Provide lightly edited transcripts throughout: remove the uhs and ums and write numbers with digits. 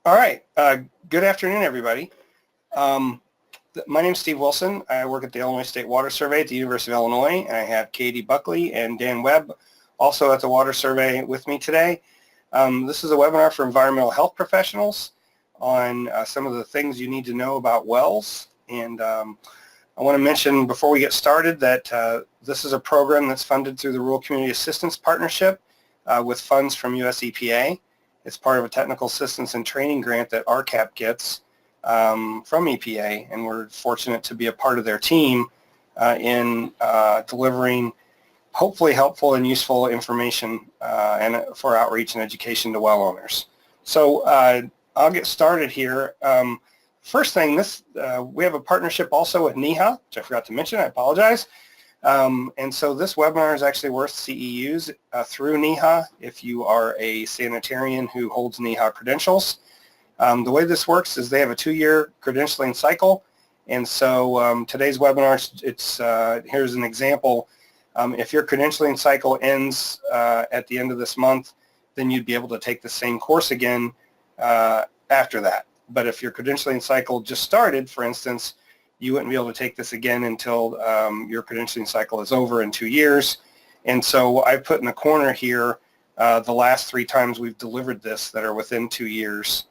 All right. Good afternoon, everybody. My name is Steve Wilson. I work at the Illinois State Water Survey at the University of Illinois, and I have Katie Buckley and Dan Webb also at the Water Survey with me today. This is a webinar for environmental health professionals on some of the things you need to know about wells. And I want to mention before we get started that this is a program that's funded through the Rural Community Assistance Partnership with funds from US EPA. It's part of a technical assistance and training grant that RCAP gets from EPA, and we're fortunate to be a part of their team in delivering hopefully helpful and useful information and for outreach and education to well owners. So I'll get started here. First thing, we have a partnership also with NiHA, which I forgot to mention, I apologize. And so this webinar is actually worth CEUs through NiHA if you are a sanitarian who holds NiHA credentials. The way this works is they have a 2-year credentialing cycle, and so today's webinar, here's an example. If your credentialing cycle ends at the end of this month, then you'd be able to take the same course again after that. But if your credentialing cycle just started, for instance, you wouldn't be able to take this again until your credentialing cycle is over in 2 years. And so I put in the corner here the last 3 times we've delivered this that are within 2 years.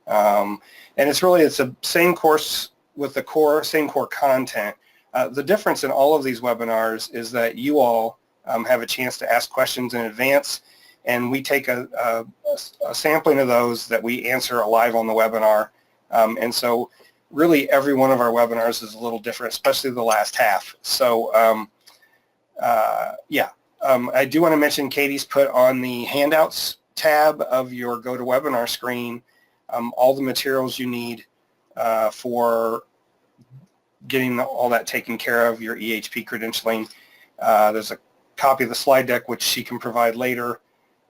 And it's the same course with the same core content. The difference in all of these webinars is that you all have a chance to ask questions in advance, and we take a sampling of those that we answer live on the webinar. And so really every one of our webinars is a little different, especially the last half. So I do want to mention Katie's put on the handouts tab of your GoToWebinar screen all the materials you need for getting all that taken care of, your EHP credentialing. There's a copy of the slide deck which she can provide later,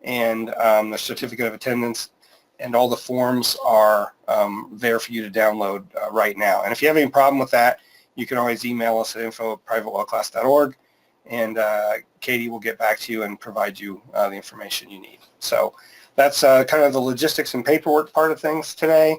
and the certificate of attendance, and all the forms are there for you to download right now. And if you have any problem with that, you can always email us at info@privatewellclass.org, and Katie will get back to you and provide you the information you need. So that's kind of the logistics and paperwork part of things today.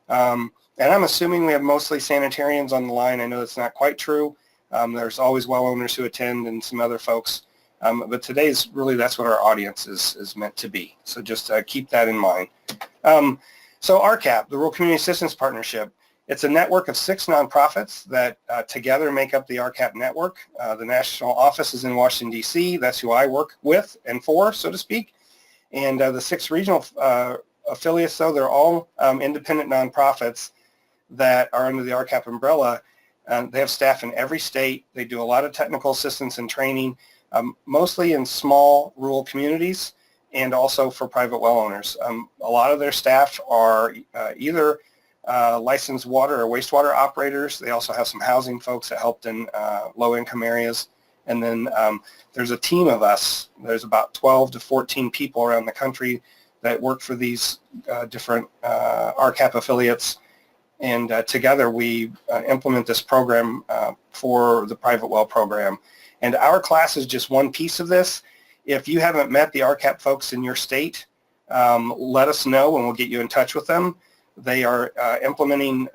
And I'm assuming we have mostly sanitarians on the line. I know that's not quite true. There's always well owners who attend and some other folks. But today's really, that's what our audience is meant to be. So just keep that in mind. So RCAP, the Rural Community Assistance Partnership, it's a network of 6 nonprofits that together make up the RCAP network. The national office is in Washington, D.C. That's who I work with and for, so to speak. And the 6 regional affiliates, though, they're all independent nonprofits that are under the RCAP umbrella. They have staff in every state. They do a lot of technical assistance and training, mostly in small rural communities and also for private well owners. A lot of their staff are either licensed water or wastewater operators. They also have some housing folks that helped in low-income areas. And then there's a team of us. There's about 12 to 14 people around the country that work for these different RCAP affiliates. And together we implement this program for the private well program. And our class is just one piece of this. If you haven't met the RCAP folks in your state, let us know and we'll get you in touch with them. They are implementing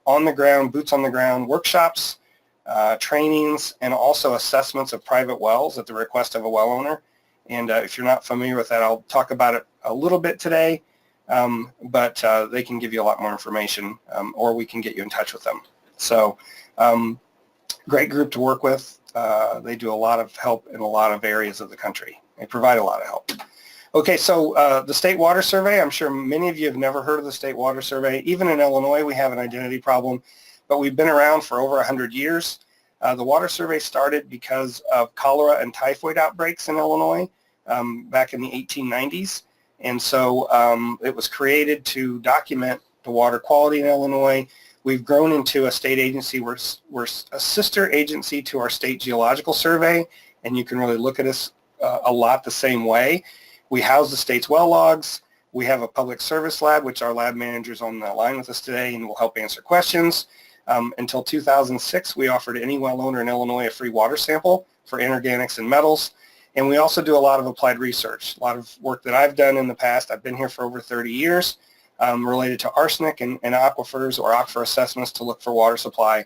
on-the-ground, boots-on-the-ground workshops, trainings, and also assessments of private wells at the request of a well owner. And if you're not familiar with that, I'll talk about it a little bit today, but they can give you a lot more information, or we can get you in touch with them. So great group to work with. They do a lot of help in a lot of areas of the country. They provide a lot of help. Okay, so the State Water Survey, I'm sure many of you have never heard of the State Water Survey. Even in Illinois, we have an identity problem, but we've been around for over 100 years. The Water Survey started because of cholera and typhoid outbreaks in Illinois back in the 1890s. And so it was created to document the water quality in Illinois. We've grown into a state agency. We're a sister agency to our State Geological Survey, and you can really look at us a lot the same way. We house the state's well logs. We have a public service lab, which our lab manager is on the line with us today and will help answer questions. Until 2006, we offered any well owner in Illinois a free water sample for inorganics and metals. And we also do a lot of applied research, a lot of work that I've done in the past. I've been here for over 30 years. related to arsenic and aquifers or aquifer assessments to look for water supply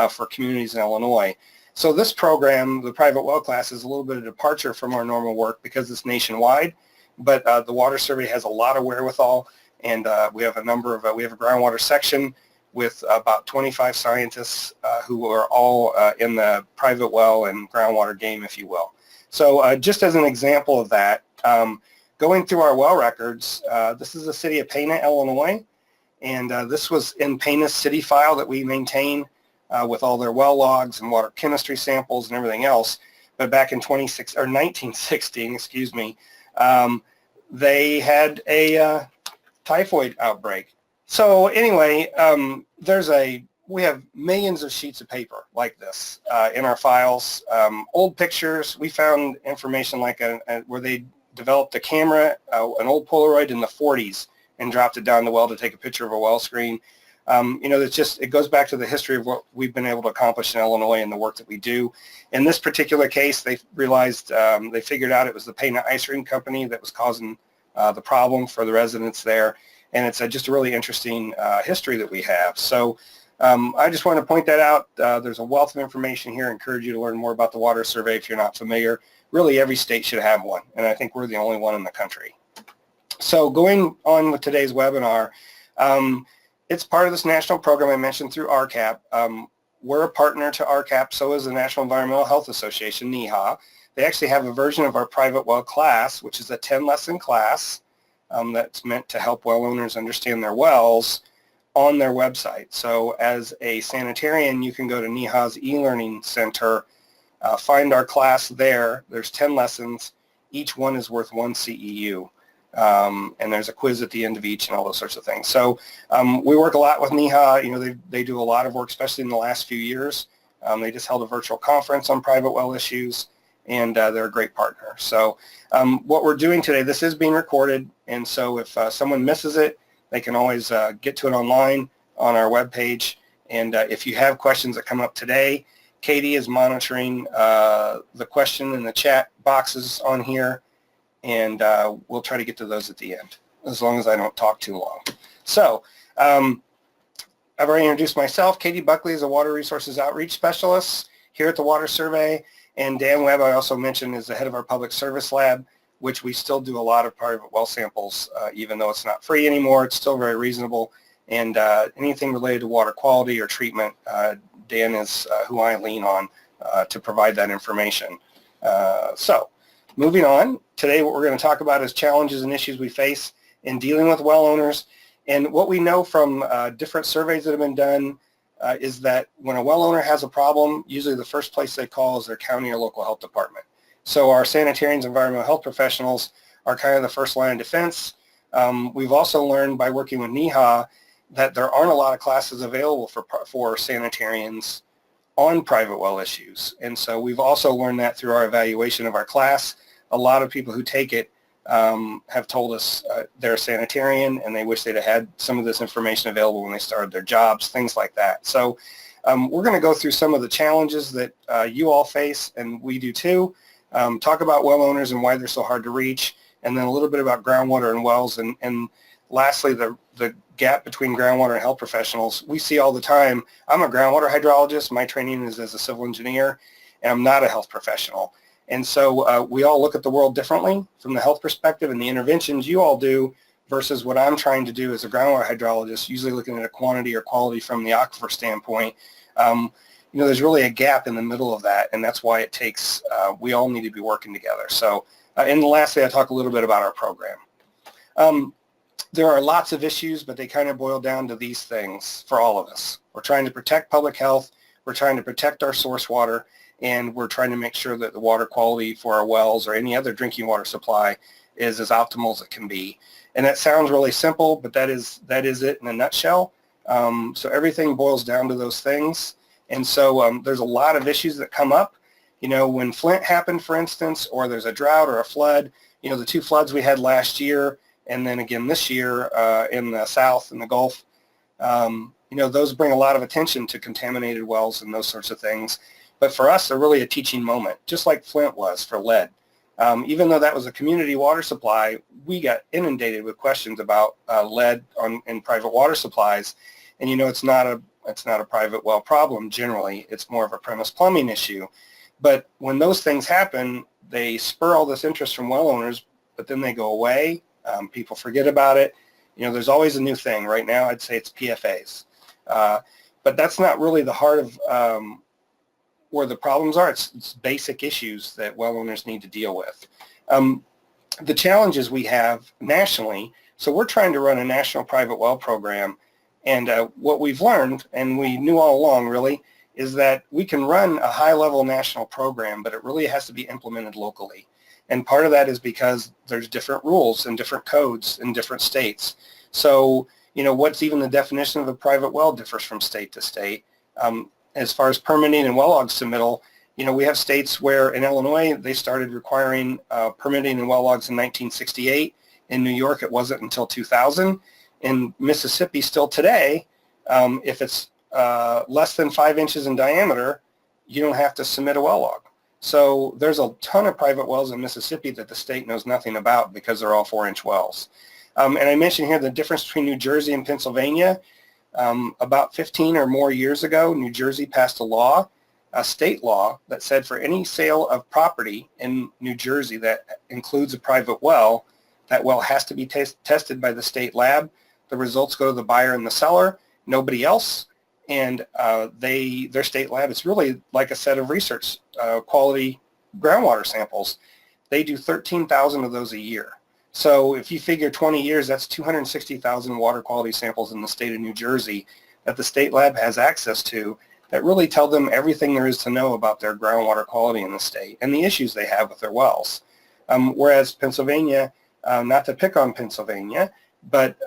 for communities in Illinois. So this program, the private well class, is a little bit of departure from our normal work because it's nationwide, but the water survey has a lot of wherewithal, and we have a groundwater section with about 25 scientists who are all in the private well and groundwater game, if you will. So just as an example of that, going through our well records, this is the city of Pana, Illinois, and this was in Pana's city file that we maintain with all their well logs and water chemistry samples and everything else. But back in 1916, excuse me, they had a typhoid outbreak. So anyway, we have millions of sheets of paper like this in our files. Old pictures, we found information like where they developed a camera, an old Polaroid in the 40s, and dropped it down the well to take a picture of a well screen. It goes back to the history of what we've been able to accomplish in Illinois and the work that we do. In this particular case, they realized, they figured out it was the Pana Ice Cream Company that was causing the problem for the residents there. And it's just a really interesting history that we have. So I just want to point that out. There's a wealth of information here. I encourage you to learn more about the water survey if you're not familiar. Really, every state should have one, and I think we're the only one in the country. So going on with today's webinar, it's part of this national program I mentioned through RCAP. We're a partner to RCAP, so is the National Environmental Health Association, NiHA. They actually have a version of our private well class, which is a 10-lesson class that's meant to help well owners understand their wells on their website. So as a sanitarian, you can go to NiHA's e-learning center, find our class there. There's 10 lessons. Each one is worth 1 CEU. And there's a quiz at the end of each and all those sorts of things. So we work a lot with NiHA. They do a lot of work, especially in the last few years. They just held a virtual conference on private well issues, and they're a great partner. So what we're doing today, this is being recorded, and so if someone misses it, they can always get to it online on our webpage. And if you have questions that come up today, Katie is monitoring the question in the chat boxes on here, and we'll try to get to those at the end, as long as I don't talk too long. So I've already introduced myself. Katie Buckley is a Water Resources Outreach Specialist here at the Water Survey, and Dan Webb, I also mentioned, is the head of our Public Service Lab, which we still do a lot of private well samples, even though it's not free anymore. It's still very reasonable, and anything related to water quality or treatment, Dan is who I lean on to provide that information. So moving on, today what we're going to talk about is challenges and issues we face in dealing with well owners. And what we know from different surveys that have been done is that when a well owner has a problem, usually the first place they call is their county or local health department. So our sanitarians, environmental health professionals are kind of the first line of defense. We've also learned by working with NiHA that there aren't a lot of classes available for sanitarians on private well issues. And so we've also learned that through our evaluation of our class. A lot of people who take it have told us they're a sanitarian and they wish they'd have had some of this information available when they started their jobs, things like that. So we're going to go through some of the challenges that you all face, and we do too, talk about well owners and why they're so hard to reach, and then a little bit about groundwater and wells, and lastly, the gap between groundwater and health professionals. We see all the time. I'm a groundwater hydrologist. My training is as a civil engineer, and I'm not a health professional. And so we all look at the world differently from the health perspective, and the interventions you all do versus what I'm trying to do as a groundwater hydrologist, usually looking at a quantity or quality from the aquifer standpoint. There's really a gap in the middle of that, and that's why it takes, we all need to be working together. So, and lastly, I talk a little bit about our program. There are lots of issues, but they kind of boil down to these things for all of us. We're trying to protect public health, we're trying to protect our source water, and we're trying to make sure that the water quality for our wells or any other drinking water supply is as optimal as it can be. And that sounds really simple, but that is it in a nutshell. So everything boils down to those things. And so there's a lot of issues that come up. When Flint happened, for instance, or there's a drought or a flood, the 2 floods we had last year, and then again this year in the South and the Gulf, those bring a lot of attention to contaminated wells and those sorts of things. But for us, they're really a teaching moment, just like Flint was for lead. Even though that was a community water supply, we got inundated with questions about lead in private water supplies. And it's not a private well problem generally. It's more of a premise plumbing issue. But when those things happen, they spur all this interest from well owners, but then they go away. People forget about it. There's always a new thing. Right now, I'd say it's PFAs. But that's not really the heart of where the problems are. It's basic issues that well owners need to deal with. The challenges we have nationally, so we're trying to run a national private well program, and what we've learned, and we knew all along really, is that we can run a high-level national program, but it really has to be implemented locally. And part of that is because there's different rules and different codes in different states. So, what's even the definition of a private well differs from state to state. As far as permitting and well log submittal, we have states where in Illinois they started requiring permitting and well logs in 1968. In New York, it wasn't until 2000. In Mississippi, still today, if it's less than 5 inches in diameter, you don't have to submit a well log. So there's a ton of private wells in Mississippi that the state knows nothing about because they're all 4-inch wells. And I mentioned here the difference between New Jersey and Pennsylvania. About 15 or more years ago, New Jersey passed a state law that said for any sale of property in New Jersey that includes a private well, that well has to be tested by the state lab. The results go to the buyer and the seller, nobody else. And their state lab, it's really like a set of research quality groundwater samples. They do 13,000 of those a year. So if you figure 20 years, that's 260,000 water quality samples in the state of New Jersey that the state lab has access to that really tell them everything there is to know about their groundwater quality in the state and the issues they have with their wells. Whereas Pennsylvania, not to pick on Pennsylvania, but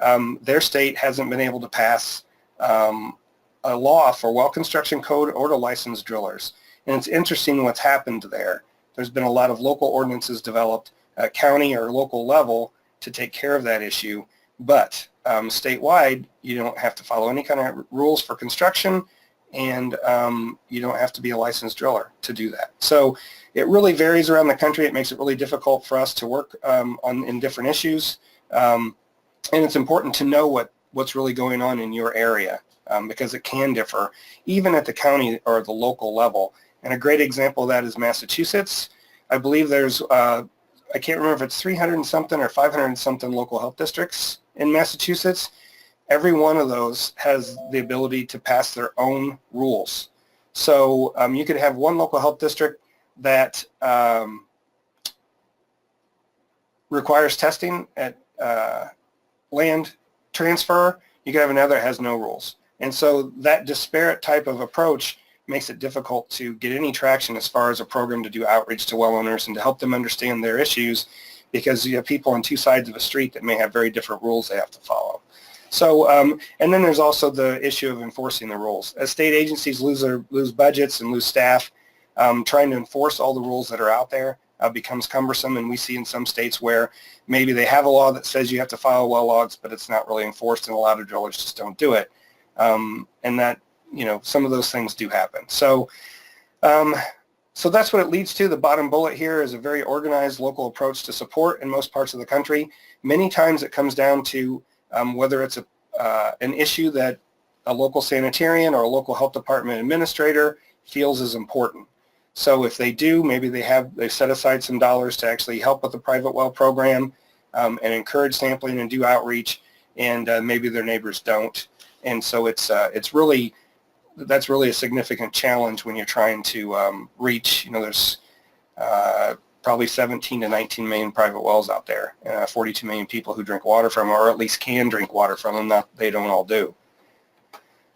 their state hasn't been able to pass a law for well construction code or to license drillers. And it's interesting what's happened there. There's been a lot of local ordinances developed at county or local level to take care of that issue, but statewide, you don't have to follow any kind of rules for construction, and you don't have to be a licensed driller to do that. So it really varies around the country. It makes it really difficult for us to work in different issues, and it's important to know what's really going on in your area because it can differ, even at the county or the local level. And a great example of that is Massachusetts. I believe there's I can't remember if it's 300 and something or 500 and something local health districts in Massachusetts. Every one of those has the ability to pass their own rules. So you could have one local health district that requires testing at land transfer. You could have another that has no rules. And so that disparate type of approach makes it difficult to get any traction as far as a program to do outreach to well owners and to help them understand their issues, because you have people on two sides of a street that may have very different rules they have to follow. So, and then there's also the issue of enforcing the rules. As state agencies lose budgets and lose staff, trying to enforce all the rules that are out there becomes cumbersome, and we see in some states where maybe they have a law that says you have to file well logs, but it's not really enforced, and a lot of drillers just don't do it. And that, some of those things do happen. So, so that's what it leads to. The bottom bullet here is a very organized local approach to support in most parts of the country. Many times it comes down to whether it's an issue that a local sanitarian or a local health department administrator feels is important. So if they do, maybe they've set aside some dollars to actually help with the private well program and encourage sampling and do outreach, and maybe their neighbors don't. And so that's really a significant challenge when you're trying to reach, there's probably 17 to 19 million private wells out there, 42 million people who drink water from them, or at least can drink water from them. They don't all do.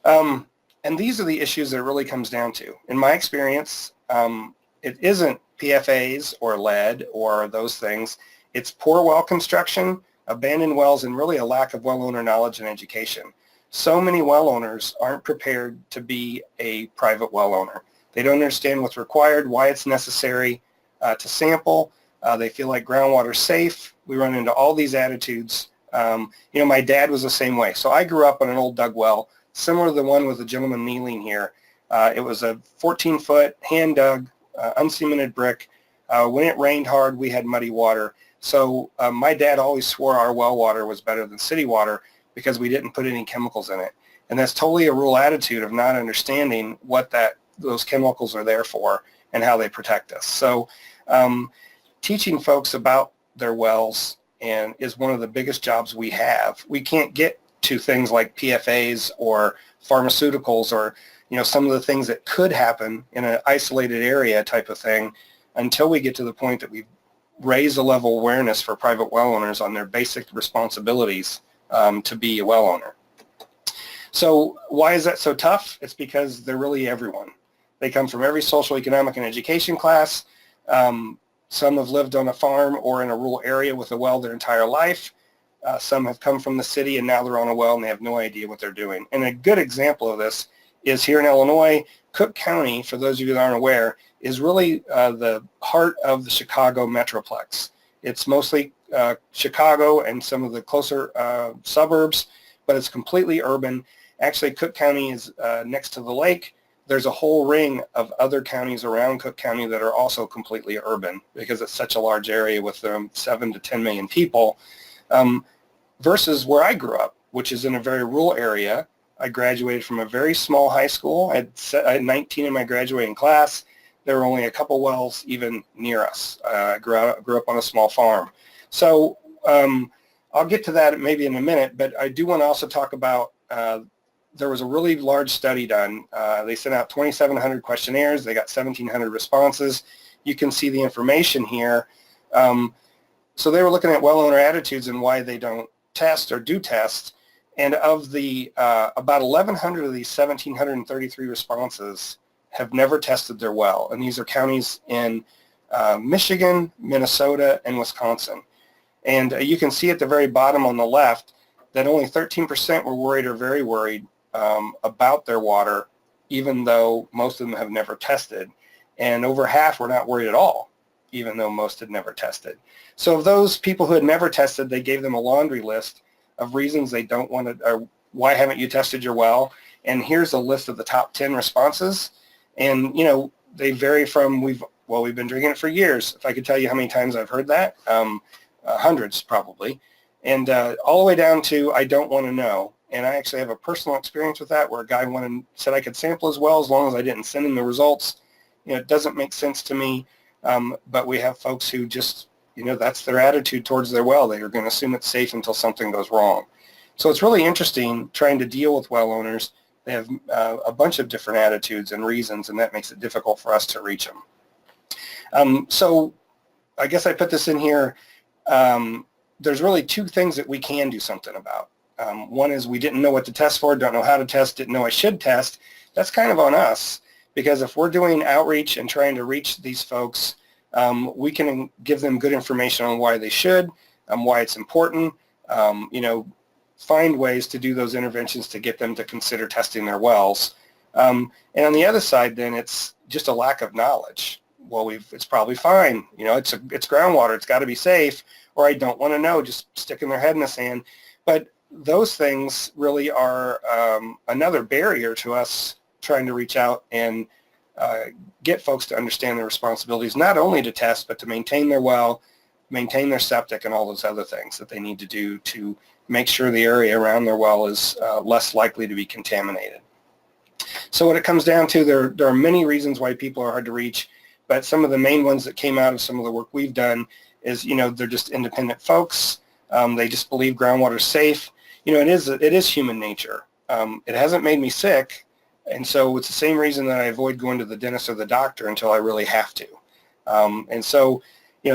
And these are the issues that it really comes down to. In my experience, it isn't PFAs or lead or those things. It's poor well construction, abandoned wells, and really a lack of well owner knowledge and education. So many well owners aren't prepared to be a private well owner. They don't understand what's required, why it's necessary to sample. They feel like groundwater's safe. We run into all these attitudes. My dad was the same way. So I grew up on an old dug well, similar to the one with the gentleman kneeling here. It was a 14-foot hand-dug, uncemented brick. When it rained hard, we had muddy water. So my dad always swore our well water was better than city water because we didn't put any chemicals in it. And that's totally a rural attitude of not understanding what those chemicals are there for and how they protect us. So teaching folks about their wells is one of the biggest jobs we have. We can't get to things like PFAS or pharmaceuticals or some of the things that could happen in an isolated area type of thing until we get to the point that we raise the level of awareness for private well owners on their basic responsibilities to be a well owner. So why is that so tough? It's because they're really everyone. They come from every social, economic, and education class. Some have lived on a farm or in a rural area with a well their entire life. Some have come from the city and now they're on a well and they have no idea what they're doing. And a good example of this is here in Illinois. Cook County, for those of you that aren't aware, is really the heart of the Chicago Metroplex. It's mostly Chicago and some of the closer suburbs, but it's completely urban. Actually, Cook County is next to the lake. There's a whole ring of other counties around Cook County that are also completely urban because it's such a large area with 7 to 10 million people, versus where I grew up, which is in a very rural area. I graduated from a very small high school. I had 19 in my graduating class. There were only a couple wells even near us. I grew up on a small farm. So I'll get to that maybe in a minute, but I do want to also talk about there was a really large study done. They sent out 2,700 questionnaires. They got 1,700 responses. You can see the information here. So they were looking at well owner attitudes and why they don't test or do test. And of the about 1,100 of these 1,733 responses have never tested their well. And these are counties in Michigan, Minnesota, and Wisconsin. And you can see at the very bottom on the left that only 13% were worried or very worried about their water, even though most of them have never tested. And over half were not worried at all, even though most had never tested. So of those people who had never tested, they gave them a laundry list of reasons they don't want to, or why haven't you tested your well? And here's a list of the top 10 responses. And, they vary from, we've been drinking it for years. If I could tell you how many times I've heard that, hundreds probably. And all the way down to, I don't want to know. And I actually have a personal experience with that where a guy said I could sample as well as long as I didn't send him the results. It doesn't make sense to me, but we have folks who just, that's their attitude towards their well. They are going to assume it's safe until something goes wrong. So it's really interesting trying to deal with well owners. They have a bunch of different attitudes and reasons, and that makes it difficult for us to reach them. So I guess I put this in here. There's really two things that we can do something about. One is we didn't know what to test for, don't know how to test, didn't know I should test. That's kind of on us, because if we're doing outreach and trying to reach these folks, we can give them good information on why they should, why it's important, find ways to do those interventions to get them to consider testing their wells. And on the other side, then, it's just a lack of knowledge. Well, it's probably fine. It's groundwater. It's got to be safe. Or I don't want to know, just sticking their head in the sand. But those things really are another barrier to us trying to reach out and get folks to understand their responsibilities, not only to test, but to maintain their well, maintain their septic, and all those other things that they need to do to make sure the area around their well is less likely to be contaminated. So what it comes down to, there are many reasons why people are hard to reach, but some of the main ones that came out of some of the work we've done is, they're just independent folks. They just believe groundwater's safe. It is human nature. It hasn't made me sick, and so it's the same reason that I avoid going to the dentist or the doctor until I really have to. And so,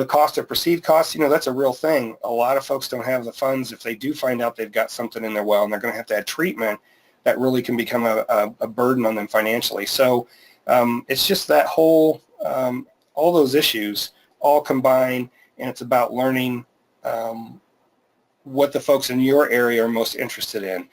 cost or perceived costs, that's a real thing. A lot of folks don't have the funds if they do find out they've got something in their well and they're going to have treatment that really can become a burden on them financially. So it's just that whole, all those issues all combine, and it's about learning what the folks in your area are most interested in.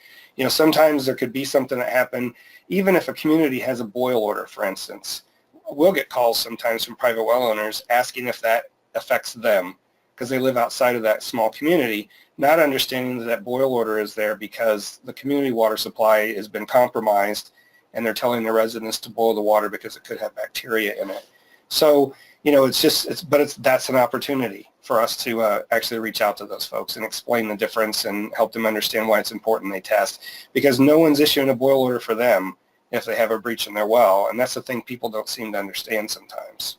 Sometimes there could be something that happened, even if a community has a boil order, for instance. We'll get calls sometimes from private well owners asking if that affects them because they live outside of that small community, not understanding that boil order is there because the community water supply has been compromised and they're telling the residents to boil the water because it could have bacteria in it. So, that's an opportunity for us to actually reach out to those folks and explain the difference and help them understand why it's important they test, because no one's issuing a boil order for them if they have a breach in their well, and that's the thing people don't seem to understand sometimes.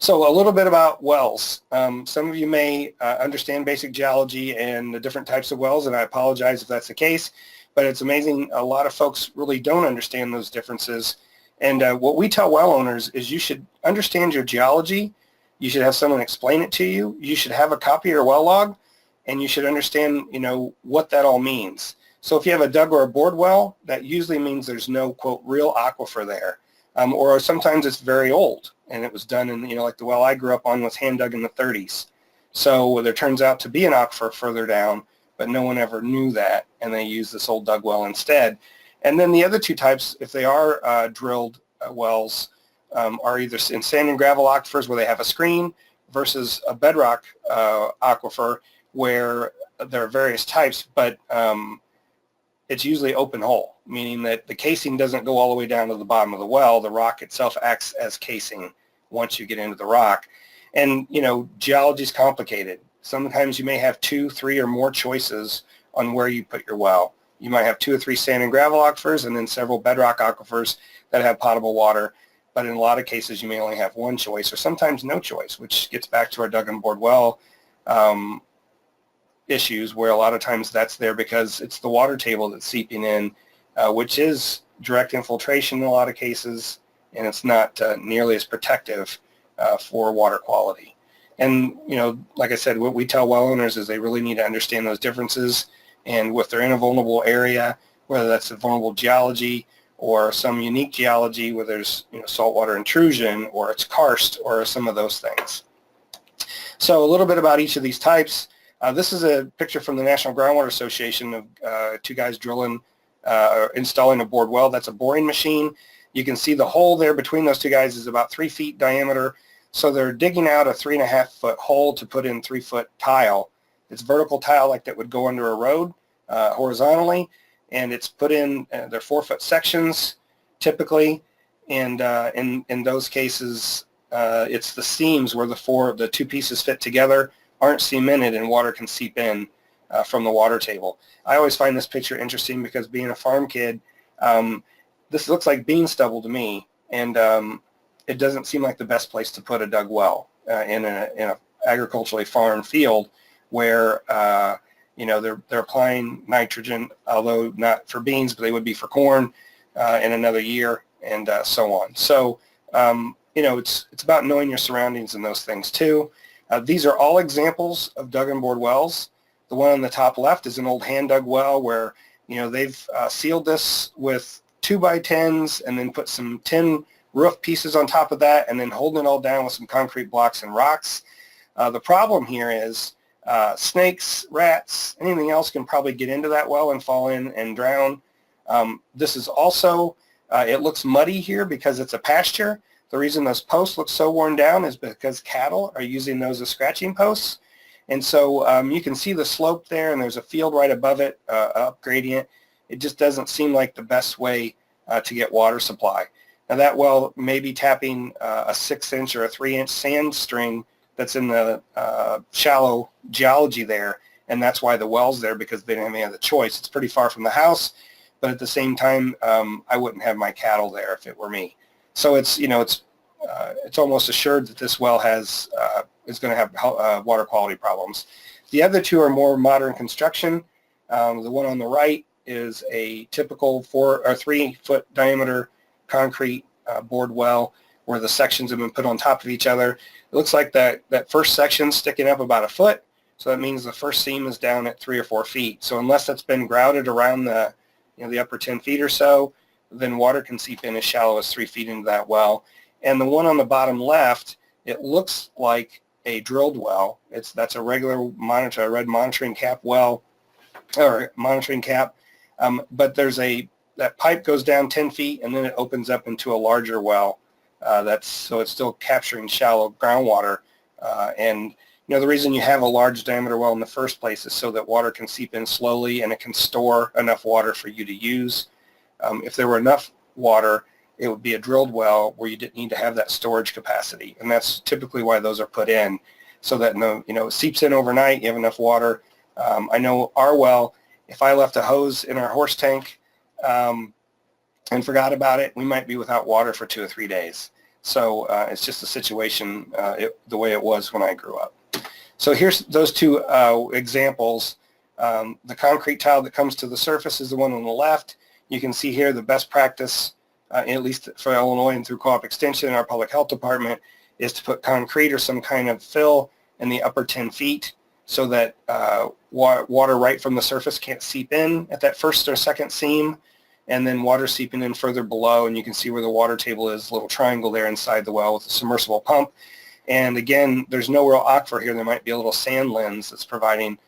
So a little bit about wells. Some of you may understand basic geology and the different types of wells, and I apologize if that's the case, but it's amazing a lot of folks really don't understand those differences. And what we tell well owners is you should understand your geology, you should have someone explain it to you, you should have a copy of your well log, and you should understand, what that all means. So if you have a dug or a bored well, that usually means there's no, quote, real aquifer there. Or sometimes it's very old, and it was done in, like the well I grew up on was hand dug in the 30s. So there turns out to be an aquifer further down, but no one ever knew that, and they used this old dug well instead. And then the other two types, if they are drilled wells, are either in sand and gravel aquifers where they have a screen versus a bedrock aquifer where there are various types, but it's usually open hole, meaning that the casing doesn't go all the way down to the bottom of the well. The rock itself acts as casing once you get into the rock. And, geology is complicated. Sometimes you may have 2, 3, or more choices on where you put your well. You might have 2 or 3 sand and gravel aquifers and then several bedrock aquifers that have potable water. But in a lot of cases, you may only have one choice or sometimes no choice, which gets back to our dug and bored well issues, where a lot of times that's there because it's the water table that's seeping in, which is direct infiltration in a lot of cases, and it's not nearly as protective for water quality. And, like I said, what we tell well owners is they really need to understand those differences, and if they're in a vulnerable area, whether that's a vulnerable geology or some unique geology where there's saltwater intrusion or it's karst or some of those things. So a little bit about each of these types. This is a picture from the National Groundwater Association of 2 guys drilling, installing a bored well. That's a boring machine. You can see the hole there between those 2 guys is about 3 feet diameter. So they're digging out a 3.5-foot hole to put in 3-foot tile. It's vertical tile like that would go under a road horizontally, and it's put in, they're 4-foot sections typically, and in those cases it's the seams where the 2 pieces fit together aren't cemented and water can seep in from the water table. I always find this picture interesting because being a farm kid, this looks like bean stubble to me, and it doesn't seem like the best place to put a dug well in a agriculturally farm field where they're applying nitrogen, although not for beans, but they would be for corn in another year, and so on. So it's about knowing your surroundings and those things too. These are all examples of dug and bored wells. The one on the top left is an old hand dug well where they've sealed this with 2x10s and then put some tin roof pieces on top of that and then holding it all down with some concrete blocks and rocks. The problem here is snakes, rats, anything else can probably get into that well and fall in and drown. This is also, it looks muddy here because it's a pasture. The reason those posts look so worn down is because cattle are using those as scratching posts. And so you can see the slope there, and there's a field right above it, up gradient. It just doesn't seem like the best way to get water supply. Now that well may be tapping a 6-inch or a 3-inch sand string that's in the shallow geology there, and that's why the well's there, because they didn't have any other choice. It's pretty far from the house, but at the same time, I wouldn't have my cattle there if it were me. So it's almost assured that this well is going to have water quality problems. The other 2 are more modern construction. The one on the right is a typical 4 or 3-foot diameter concrete bored well where the sections have been put on top of each other. It looks like that first section sticking up about 1 foot, so that means the first seam is down at 3 or 4 feet. So unless that's been grouted around the upper 10 feet or so, then water can seep in as shallow as 3 feet into that well. And the one on the bottom left, it looks like a drilled well. That's a regular a red monitoring cap well, or monitoring cap, but that pipe goes down 10 feet and then it opens up into a larger well. So it's still capturing shallow groundwater. And the reason you have a large diameter well in the first place is so that water can seep in slowly and it can store enough water for you to use. If there were enough water, it would be a drilled well where you didn't need to have that storage capacity, and that's typically why those are put in, so that it seeps in overnight, you have enough water. I know our well, if I left a hose in our horse tank and forgot about it, we might be without water for 2 or 3 days. So it's just a situation the way it was when I grew up. So here's those two examples. The concrete tile that comes to the surface is the one on the left. You can see here the best practice, at least for Illinois and through Co-op Extension and our Public Health Department, is to put concrete or some kind of fill in the upper 10 feet so that water right from the surface can't seep in at that first or second seam, and then water seeping in further below, and you can see where the water table is, a little triangle there inside the well with a submersible pump. And again, there's no real aquifer here. There might be a little sand lens that's providing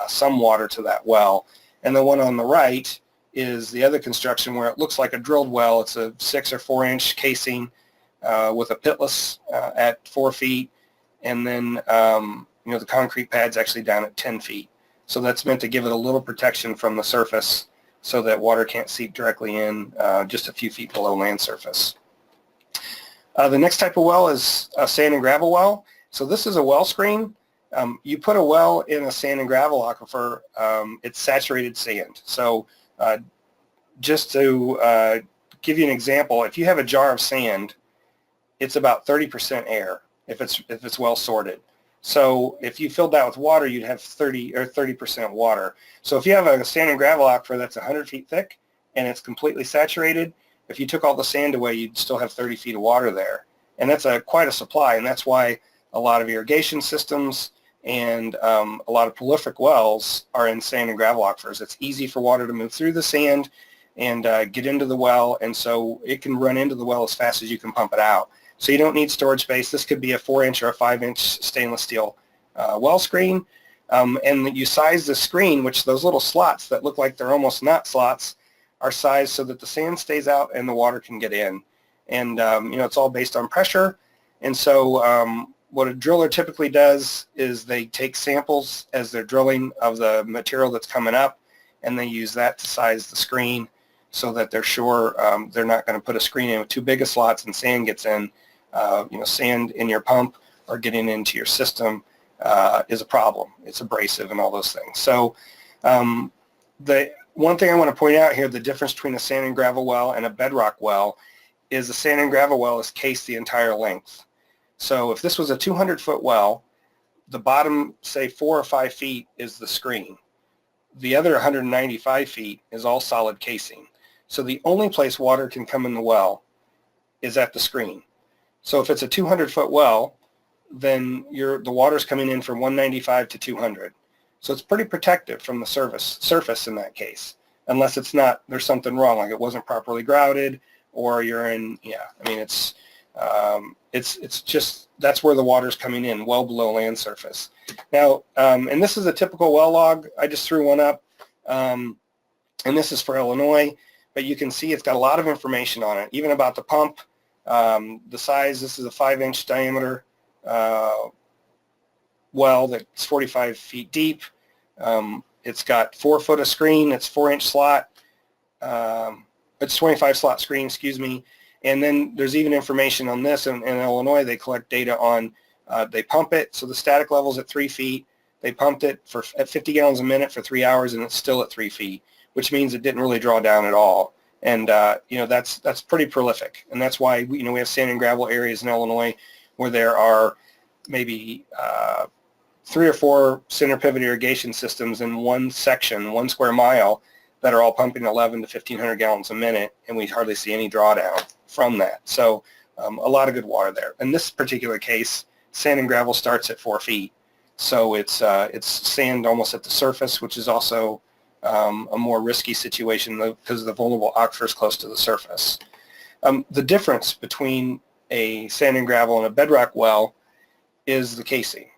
some water to that well. And the one on the right is the other construction where it looks like a drilled well. It's a 6 or 4 inch casing with a pitless at 4 feet, and then the concrete pad's actually down at 10 feet. So that's meant to give it a little protection from the surface so that water can't seep directly in just a few feet below land surface. The next type of well is a sand and gravel well. So this is a well screen. You put a well in a sand and gravel aquifer, it's saturated sand. So just to give you an example, if you have a jar of sand, it's about 30% air if it's well sorted. So if you filled that with water, you'd have 30% water. So if you have a sand and gravel aquifer that's 100 feet thick and it's completely saturated, if you took all the sand away, you'd still have 30 feet of water there. And that's quite a supply, and that's why a lot of irrigation systems and a lot of prolific wells are in sand and gravel aquifers. It's easy for water to move through the sand and get into the well, and so it can run into the well as fast as you can pump it out. So you don't need storage space. This could be a 4 inch or a 5 inch stainless steel well screen. And you size the screen, which those little slots that look like they're almost not slots are sized so that the sand stays out and the water can get in. And it's all based on pressure. And so what a driller typically does is they take samples as they're drilling of the material that's coming up, and they use that to size the screen so that they're sure they're not going to put a screen in with too big of slots and sand gets in. Sand in your pump or getting into your system is a problem. It's abrasive and all those things. So the one thing I want to point out here, the difference between a sand and gravel well and a bedrock well, is the sand and gravel well is cased the entire length. So if this was a 200-foot well, the bottom, say 4 or 5 feet, is the screen. The other 195 feet is all solid casing. So the only place water can come in the well is at the screen. So if it's a 200-foot well, then the water's coming in from 195 to 200. So it's pretty protective from the surface in that case, unless there's something wrong, like it wasn't properly grouted, or you're in, it's just, that's where the water's coming in, well below land surface. Now, and this is a typical well log. I just threw one up, and this is for Illinois, but you can see it's got a lot of information on it, even about the pump, the size. This is a 5 inch diameter well that's 45 feet deep. It's got 4 foot of screen. It's 4 inch slot. It's 25 slot screen, excuse me. And then there's even information on this. In Illinois, they collect data on, they pump it, so the static level's at 3 feet. They pumped it at 50 gallons a minute for 3 hours, and it's still at 3 feet, which means it didn't really draw down at all. And that's pretty prolific. And that's why we have sand and gravel areas in Illinois where there are maybe 3 or 4 center pivot irrigation systems in one section, 1 square mile, that are all pumping 11 to 1,500 gallons a minute, and we hardly see any drawdown from that. So a lot of good water there. In this particular case, sand and gravel starts at 4 feet. So it's sand almost at the surface, which is also a more risky situation because the vulnerable aquifers close to the surface. The difference between a sand and gravel and a bedrock well is the casing.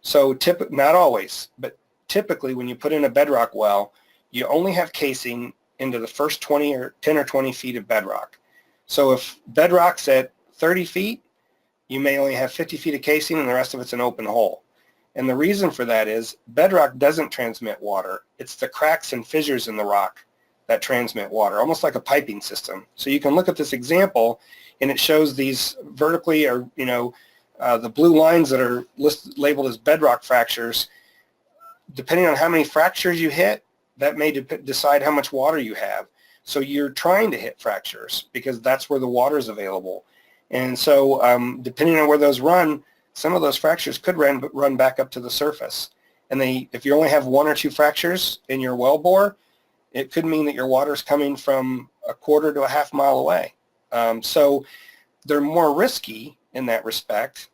So not always, but typically when you put in a bedrock well, you only have casing into the first 10 or 20 feet of bedrock. So if bedrock's at 30 feet, you may only have 50 feet of casing and the rest of it's an open hole. And the reason for that is bedrock doesn't transmit water. It's the cracks and fissures in the rock that transmit water, almost like a piping system. So you can look at this example, and it shows these vertically, or the blue lines that are labeled as bedrock fractures. Depending on how many fractures you hit, that may decide how much water you have. So you're trying to hit fractures because that's where the water is available. And so depending on where those run, some of those fractures could run back up to the surface. And if you only have 1 or 2 fractures in your well bore, it could mean that your water is coming from a quarter to a half mile away. So they're more risky in that respect,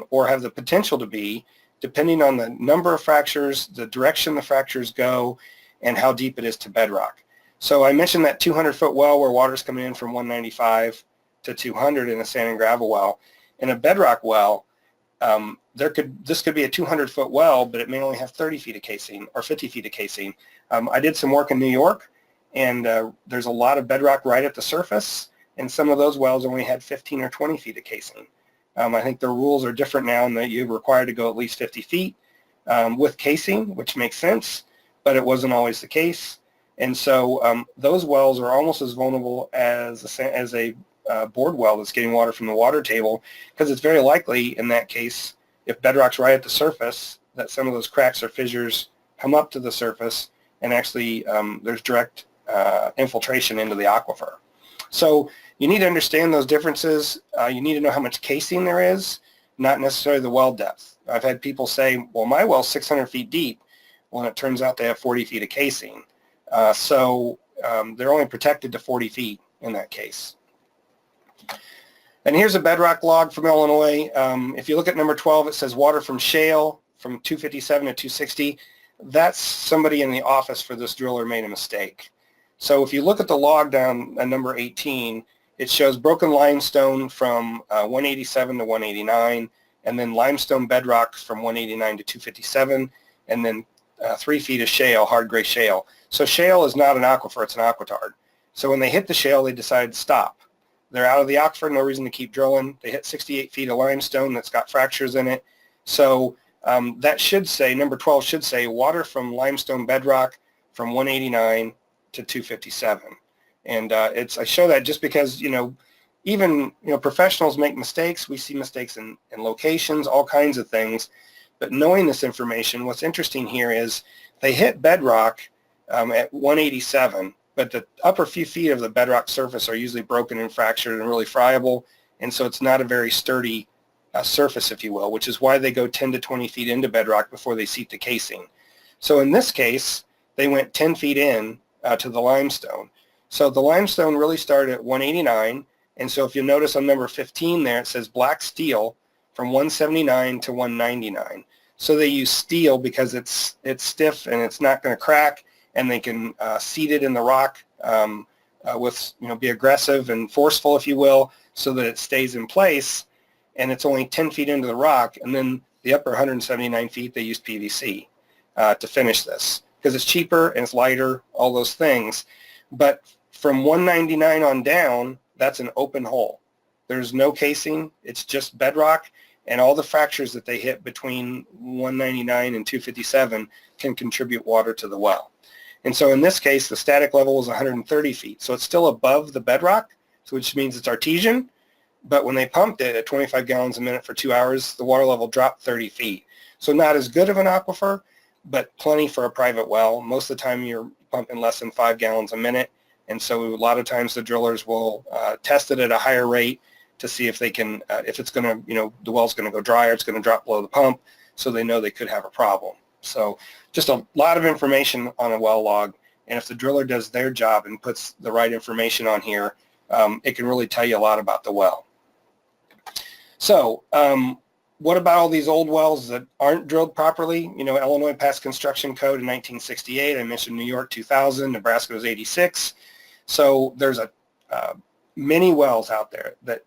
or have the potential to be, depending on the number of fractures, the direction the fractures go, and how deep it is to bedrock. So I mentioned that 200-foot well where water's coming in from 195 to 200 in a sand and gravel well. In a bedrock well, this could be a 200-foot well, but it may only have 30 feet of casing or 50 feet of casing. I did some work in New York, and there's a lot of bedrock right at the surface, and some of those wells only had 15 or 20 feet of casing. I think the rules are different now in that you're required to go at least 50 feet with casing, which makes sense, but it wasn't always the case. And so those wells are almost as vulnerable as a bored well that's getting water from the water table, because it's very likely in that case, if bedrock's right at the surface, that some of those cracks or fissures come up to the surface, and actually there's direct infiltration into the aquifer. So you need to understand those differences. You need to know how much casing there is, not necessarily the well depth. I've had people say, well, my well's 600 feet deep. Well, it turns out they have 40 feet of casing. So they're only protected to 40 feet in that case. And here's a bedrock log from Illinois. If you look at number 12, it says water from shale from 257 to 260. That's somebody in the office for this driller made a mistake. So if you look at the log down at number 18, it shows broken limestone from 187 to 189, and then limestone bedrock from 189 to 257, and then 3 feet of shale, hard gray shale. So shale is not an aquifer, it's an aquitard. So when they hit the shale, they decided to stop. They're out of the aquifer, no reason to keep drilling. They hit 68 feet of limestone that's got fractures in it. So that should say, number 12 should say, water from limestone bedrock from 189 to 257. And I show that just because, even professionals make mistakes. We see mistakes in locations, all kinds of things. But knowing this information, what's interesting here is they hit bedrock at 187, but the upper few feet of the bedrock surface are usually broken and fractured and really friable, and so it's not a very sturdy surface, if you will, which is why they go 10 to 20 feet into bedrock before they seep the casing. So in this case, they went 10 feet in to the limestone. So the limestone really started at 189, and so if you notice on number 15 there, it says black steel from 179 to 199. So they use steel because it's stiff and it's not going to crack, and they can seed it in the rock with, be aggressive and forceful, if you will, so that it stays in place, and it's only 10 feet into the rock, and then the upper 179 feet they use PVC to finish this because it's cheaper and it's lighter, all those things. But from 199 on down, that's an open hole. There's no casing, it's just bedrock, and all the fractures that they hit between 199 and 257 can contribute water to the well. And so in this case, the static level is 130 feet. So it's still above the bedrock, which means it's artesian. But when they pumped it at 25 gallons a minute for 2 hours, the water level dropped 30 feet. So not as good of an aquifer, but plenty for a private well. Most of the time you're pumping less than 5 gallons a minute. And so a lot of times the drillers will test it at a higher rate to see if they can, if it's going to, the well's going to go dry or it's going to drop below the pump, so they know they could have a problem. So just a lot of information on a well log, and if the driller does their job and puts the right information on here, it can really tell you a lot about the well. So what about all these old wells that aren't drilled properly? Illinois passed construction code in 1968. I mentioned New York 2000, Nebraska was 86. So there's many wells out there that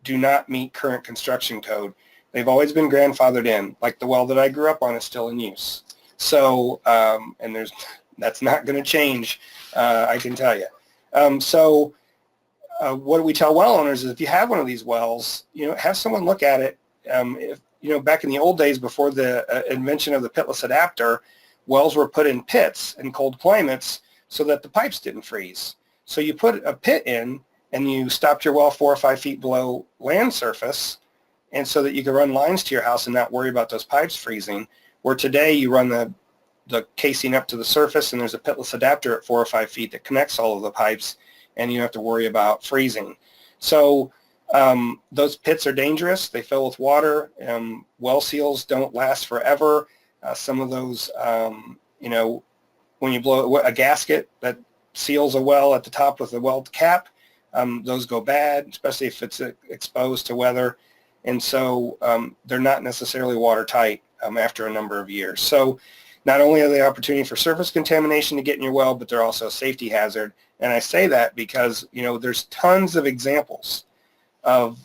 do not meet current construction code. They've always been grandfathered in, like the well that I grew up on is still in use. So, and that's not going to change, I can tell you. What do we tell well owners is if you have one of these wells, have someone look at it. Back in the old days before the invention of the pitless adapter, wells were put in pits in cold climates so that the pipes didn't freeze. So you put a pit in and you stopped your well 4 or 5 feet below land surface, and so that you could run lines to your house and not worry about those pipes freezing, where today you run the casing up to the surface and there's a pitless adapter at 4 or 5 feet that connects all of the pipes, and you don't have to worry about freezing. So those pits are dangerous. They fill with water. Well seals don't last forever. Some of those, you know, when you blow a gasket that seals a well at the top with a well cap, those go bad, especially if it's exposed to weather. And so they're not necessarily watertight after a number of years. So not only are they an opportunity for surface contamination to get in your well, but they're also a safety hazard. And I say that because, you know, there's tons of examples of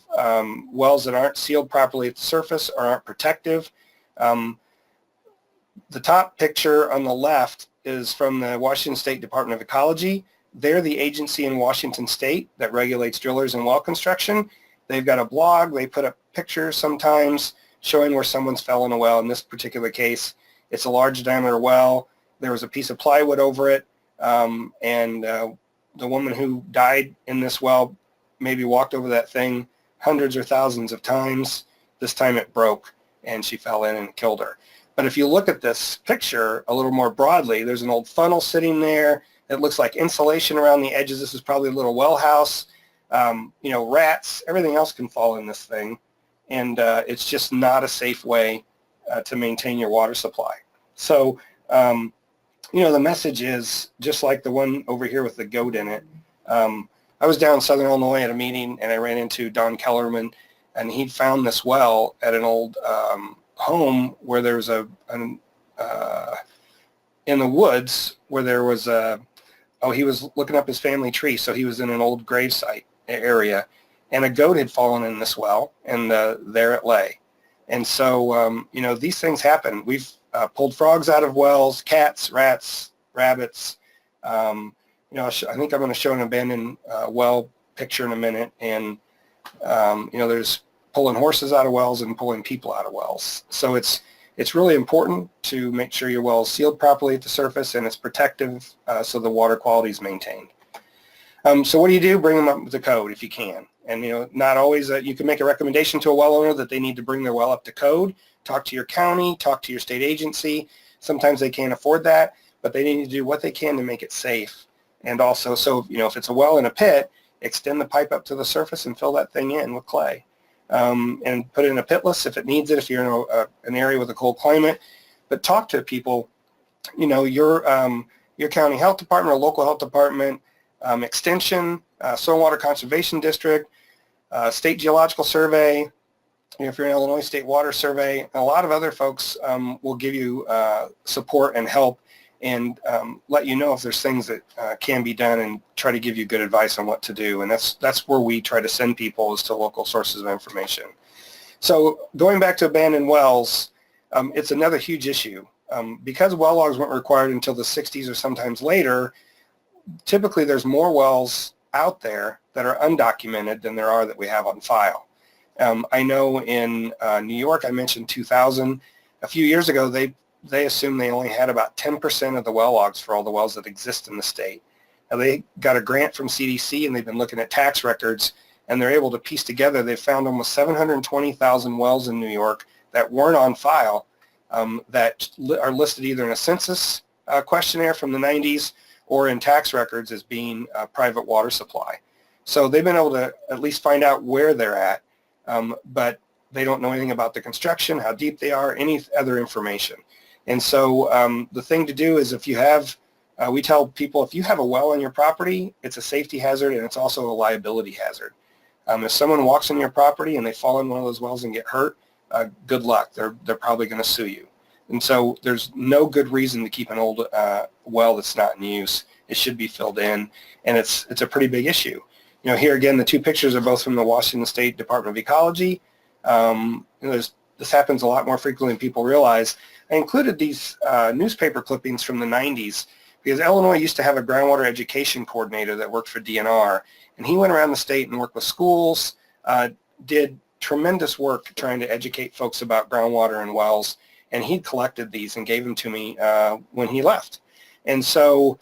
wells that aren't sealed properly at the surface or aren't protective. The top picture on the left is from the Washington State Department of Ecology. They're the agency in Washington State that regulates drillers and well construction. They've got a blog. They put up pictures sometimes showing where someone's fell in a well. In this particular case, it's a large diameter well. There was a piece of plywood over it, and the woman who died in this well maybe walked over that thing hundreds or thousands of times. This time it broke, and she fell in and killed her. But if you look at this picture a little more broadly, there's an old funnel sitting there. It looks like insulation around the edges. This is probably a little well house. You know, rats, everything else can fall in this thing, and it's just not a safe way to maintain your water supply. So, you know, the message is just like the one over here with the goat in it. I was down in Southern Illinois at a meeting, and I ran into Don Kellerman, and he'd found this well at an old home where there was in the woods where there was he was looking up his family tree, so he was in an old gravesite area, and a goat had fallen in this well, and there it lay. And so, you know, these things happen. We've pulled frogs out of wells, cats, rats, rabbits. You know, I think I'm going to show an abandoned well picture in a minute, and you know, there's pulling horses out of wells and pulling people out of wells. So it's really important to make sure your well is sealed properly at the surface and it's protective, so the water quality is maintained. So what do? Bring them up to code if you can. And, you know, not always you can make a recommendation to a well owner that they need to bring their well up to code. Talk to your county, talk to your state agency. Sometimes they can't afford that, but they need to do what they can to make it safe. And also, so, you know, if it's a well in a pit, extend the pipe up to the surface and fill that thing in with clay. And put in a pitless if it needs it, if you're in an area with a cold climate. But talk to people, you know, your county health department or local health department, extension, soil and water conservation district, state geological survey, you know, if you're in Illinois State Water Survey, and a lot of other folks will give you support and help and let you know if there's things that can be done and try to give you good advice on what to do. And that's where we try to send people, is to local sources of information. So going back to abandoned wells, it's another huge issue. Because well logs weren't required until the 60s or sometimes later, typically there's more wells out there that are undocumented than there are that we have on file. I know in New York, I mentioned 2000. A few years ago, they assumed they only had about 10% of the well logs for all the wells that exist in the state. Now, they got a grant from CDC, and they've been looking at tax records, and they're able to piece together. They've found almost 720,000 wells in New York that weren't on file, that are listed either in a census questionnaire from the 90s or in tax records as being a private water supply. So they've been able to at least find out where they're at, but they don't know anything about the construction, how deep they are, any other information. And so the thing to do is, if you have, we tell people, if you have a well on your property, it's a safety hazard and it's also a liability hazard. If someone walks on your property and they fall in one of those wells and get hurt, good luck. They're probably going to sue you. And so there's no good reason to keep an old well that's not in use. It should be filled in, and it's a pretty big issue. You know, here again, the two pictures are both from the Washington State Department of Ecology. You know, this happens a lot more frequently than people realize. I included these newspaper clippings from the 90s because Illinois used to have a groundwater education coordinator that worked for DNR, and he went around the state and worked with schools, did tremendous work trying to educate folks about groundwater and wells, and he collected these and gave them to me when he left. And so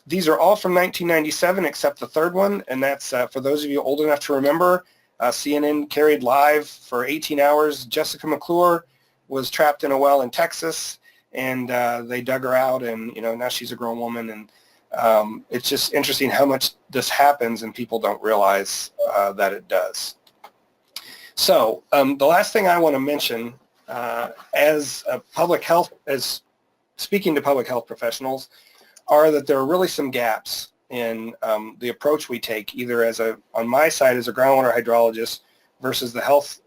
These are all from 1997 except the third one, and that's for those of you old enough to remember, CNN carried live for 18 hours. Jessica McClure was trapped in a well in Texas, and they dug her out, and now she's a grown woman, and it's just interesting how much this happens and people don't realize that it does. So the last thing I want to mention as speaking to public health professionals are that there are really some gaps in the approach we take, either on my side as a groundwater hydrologist versus the health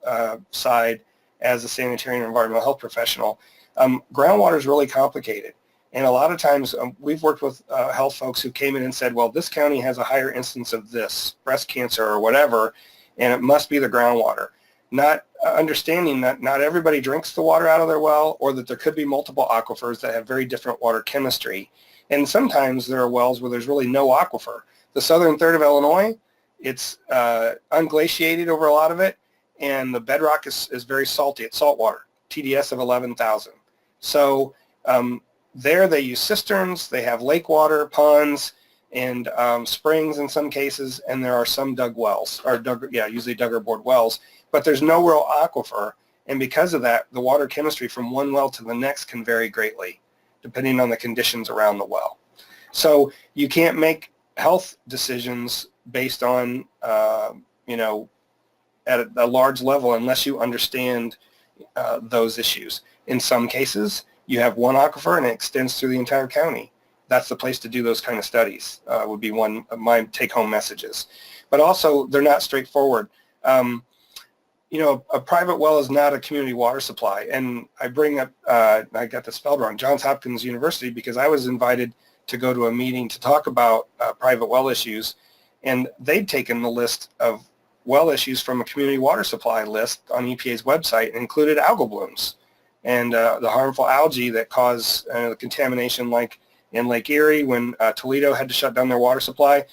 side as a sanitary and environmental health professional. Groundwater is really complicated, and a lot of times we've worked with health folks who came in and said, well, this county has a higher instance of this, breast cancer or whatever, and it must be the groundwater. Not understanding that not everybody drinks the water out of their well, or that there could be multiple aquifers that have very different water chemistry. And sometimes there are wells where there's really no aquifer. The southern third of Illinois, it's unglaciated over a lot of it, and the bedrock is very salty. It's saltwater, TDS of 11,000. So there they use cisterns, they have lake water, ponds, and springs in some cases, and there are some dug wells, or usually dug or bored wells, but there's no real aquifer, and because of that, the water chemistry from one well to the next can vary greatly, depending on the conditions around the well. So you can't make health decisions based on, at a large level unless you understand those issues. In some cases, you have one aquifer and it extends through the entire county. That's the place to do those kind of studies, would be one of my take-home messages. But also, they're not straightforward. A private well is not a community water supply. And I bring up, I got this spelled wrong, Johns Hopkins University, because I was invited to go to a meeting to talk about private well issues, and they'd taken the list of well issues from a community water supply list on EPA's website and included algal blooms and the harmful algae that cause the contamination, like in Lake Erie when Toledo had to shut down their water supply.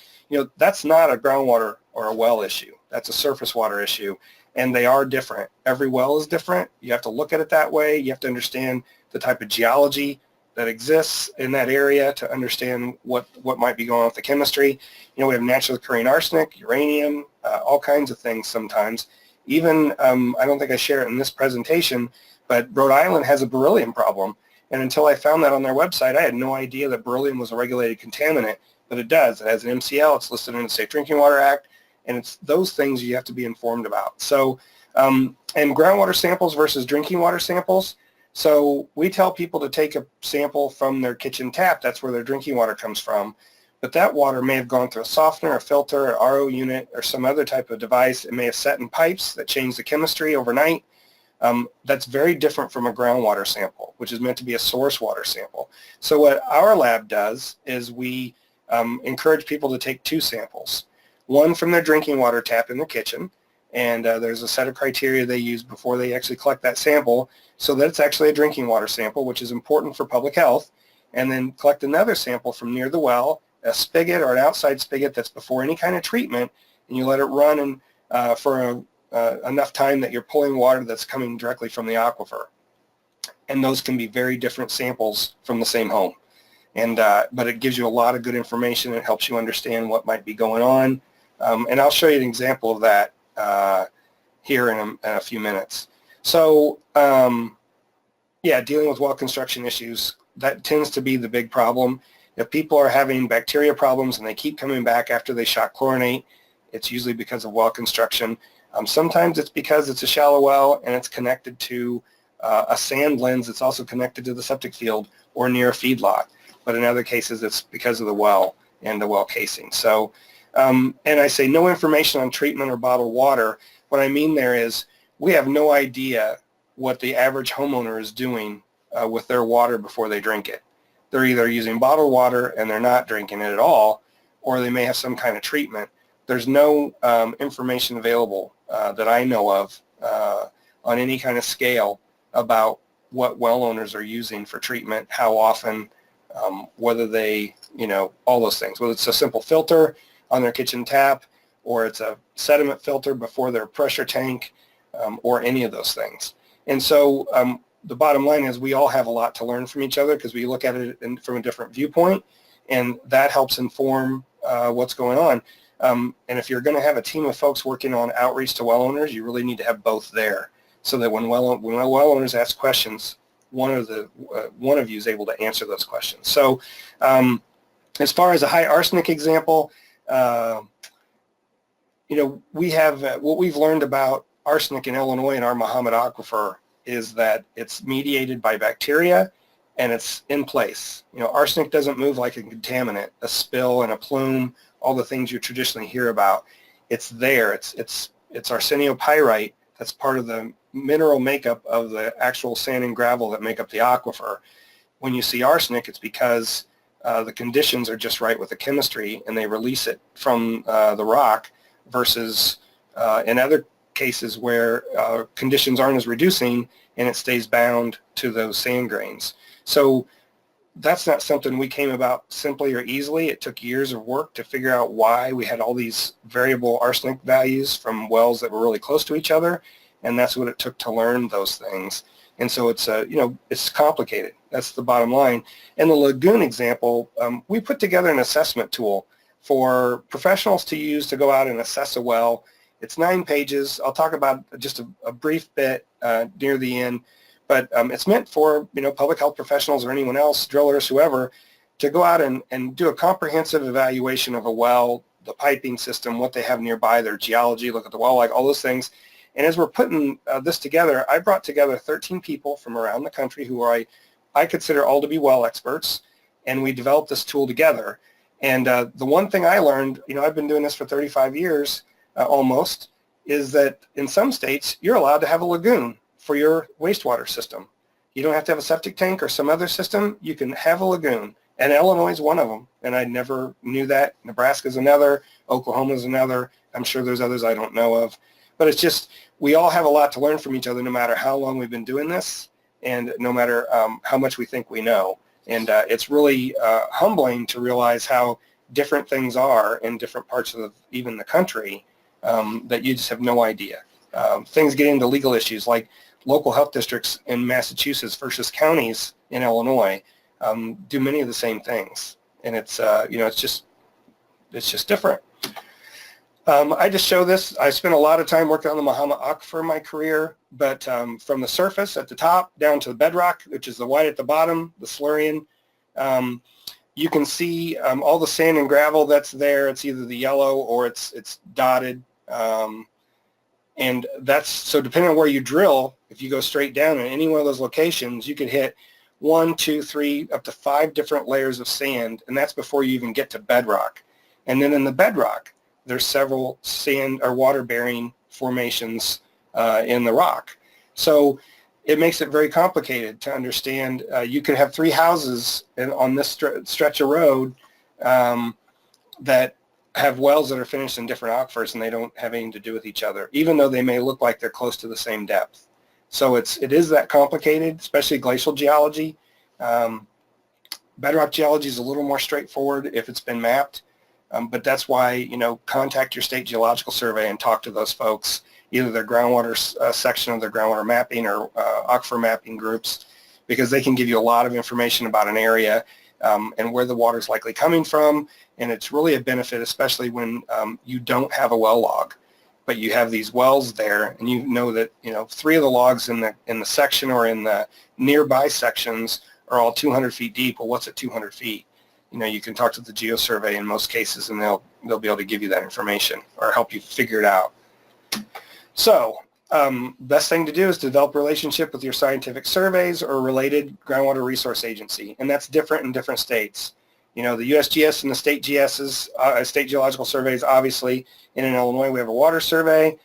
That's not a groundwater or a well issue. That's a surface water issue, and they are different. Every well is different. You have to look at it that way. You have to understand the type of geology that exists in that area to understand what might be going on with the chemistry. We have naturally occurring arsenic, uranium, all kinds of things sometimes. Even, I don't think I share it in this presentation, but Rhode Island has a beryllium problem. And until I found that on their website, I had no idea that beryllium was a regulated contaminant, but it does. It has an MCL. It's listed in the Safe Drinking Water Act, and it's those things you have to be informed about. So, and groundwater samples versus drinking water samples. So we tell people to take a sample from their kitchen tap. That's where their drinking water comes from. But that water may have gone through a softener, a filter, an RO unit, or some other type of device. It may have set in pipes that change the chemistry overnight. That's very different from a groundwater sample, which is meant to be a source water sample. So what our lab does is we encourage people to take two samples, one from their drinking water tap in their kitchen, and there's a set of criteria they use before they actually collect that sample so that it's actually a drinking water sample, which is important for public health, and then collect another sample from near the well, a spigot or an outside spigot that's before any kind of treatment, and you let it run for enough time that you're pulling water that's coming directly from the aquifer. And those can be very different samples from the same home. And but it gives you a lot of good information. It helps you understand what might be going on. And I'll show you an example of that here in a few minutes. So dealing with well construction issues, that tends to be the big problem. If people are having bacteria problems and they keep coming back after they shock chlorinate, it's usually because of well construction. Sometimes it's because it's a shallow well and it's connected to a sand lens that's also connected to the septic field or near a feedlot. But in other cases, it's because of the well and the well casing. So, and I say no information on treatment or bottled water. What I mean there is we have no idea what the average homeowner is doing with their water before they drink it. They're either using bottled water and they're not drinking it at all, or they may have some kind of treatment. There's no information available that I know of on any kind of scale about what well owners are using for treatment, how often, whether they, all those things, whether it's a simple filter on their kitchen tap or it's a sediment filter before their pressure tank or any of those things. And so the bottom line is we all have a lot to learn from each other because we look at it from a different viewpoint. and that helps inform what's going on. And if you're going to have a team of folks working on outreach to well owners, you really need to have both there, so that when well owners ask questions, one of you is able to answer those questions. So as far as a high arsenic example, we have what we've learned about arsenic in Illinois in our Mahomet Aquifer is that it's mediated by bacteria and it's in place. Arsenic doesn't move like a contaminant, a spill and a plume, all the things you traditionally hear about. It's there. It's arsenopyrite that's part of the mineral makeup of the actual sand and gravel that make up the aquifer. When you see arsenic, it's because the conditions are just right with the chemistry and they release it from the rock, versus in other cases where conditions aren't as reducing and it stays bound to those sand grains. So that's not something we came about simply or easily. It took years of work to figure out why we had all these variable arsenic values from wells that were really close to each other, and that's what it took to learn those things. And so it's it's complicated. That's the bottom line. In the lagoon example, we put together an assessment tool for professionals to use to go out and assess a well. It's 9 pages. I'll talk about just a brief bit near the end, but it's meant for public health professionals or anyone else, drillers, whoever, to go out and do a comprehensive evaluation of a well, the piping system, what they have nearby, their geology, look at the well, like all those things. And as we're putting this together, I brought together 13 people from around the country who I consider all to be well experts, and we developed this tool together. And the one thing I learned, I've been doing this for 35 years almost, is that in some states you're allowed to have a lagoon for your wastewater system. You don't have to have a septic tank or some other system. You can have a lagoon. And Illinois is one of them, and I never knew that. Nebraska's another, Oklahoma's another. I'm sure there's others I don't know of. But it's just, we all have a lot to learn from each other no matter how long we've been doing this and no matter how much we think we know. And it's really humbling to realize how different things are in different parts of even the country that you just have no idea. Things get into legal issues like local health districts in Massachusetts versus counties in Illinois do many of the same things. And it's, it's just different. I just show this. I spent a lot of time working on the Mahomet Aquifer in my career, but from the surface at the top down to the bedrock, which is the white at the bottom, the Silurian, you can see all the sand and gravel that's there. It's either the yellow or it's dotted. And that's, so depending on where you drill, if you go straight down in any one of those locations, you could hit 1, 2, 3, up to 5 different layers of sand, and that's before you even get to bedrock. And then in the bedrock, there's several sand or water-bearing formations in the rock. So it makes it very complicated to understand. You could have 3 houses on this stretch of road that have wells that are finished in different aquifers, and they don't have anything to do with each other, even though they may look like they're close to the same depth. So it is that complicated, especially glacial geology. Bedrock geology is a little more straightforward if it's been mapped. But that's why, contact your state geological survey and talk to those folks, either their groundwater section of their groundwater mapping or aquifer mapping groups, because they can give you a lot of information about an area and where the water is likely coming from. And it's really a benefit, especially when you don't have a well log, but you have these wells there, and you know that 3 of the logs in the section or in the nearby sections are all 200 feet deep. Well, what's at 200 feet? You can talk to the GeoSurvey in most cases, and they'll be able to give you that information or help you figure it out. So best thing to do is to develop a relationship with your scientific surveys or related groundwater resource agency, and that's different in different states. The USGS and the state GSs, state geological surveys, obviously. And in Illinois, we have a water survey.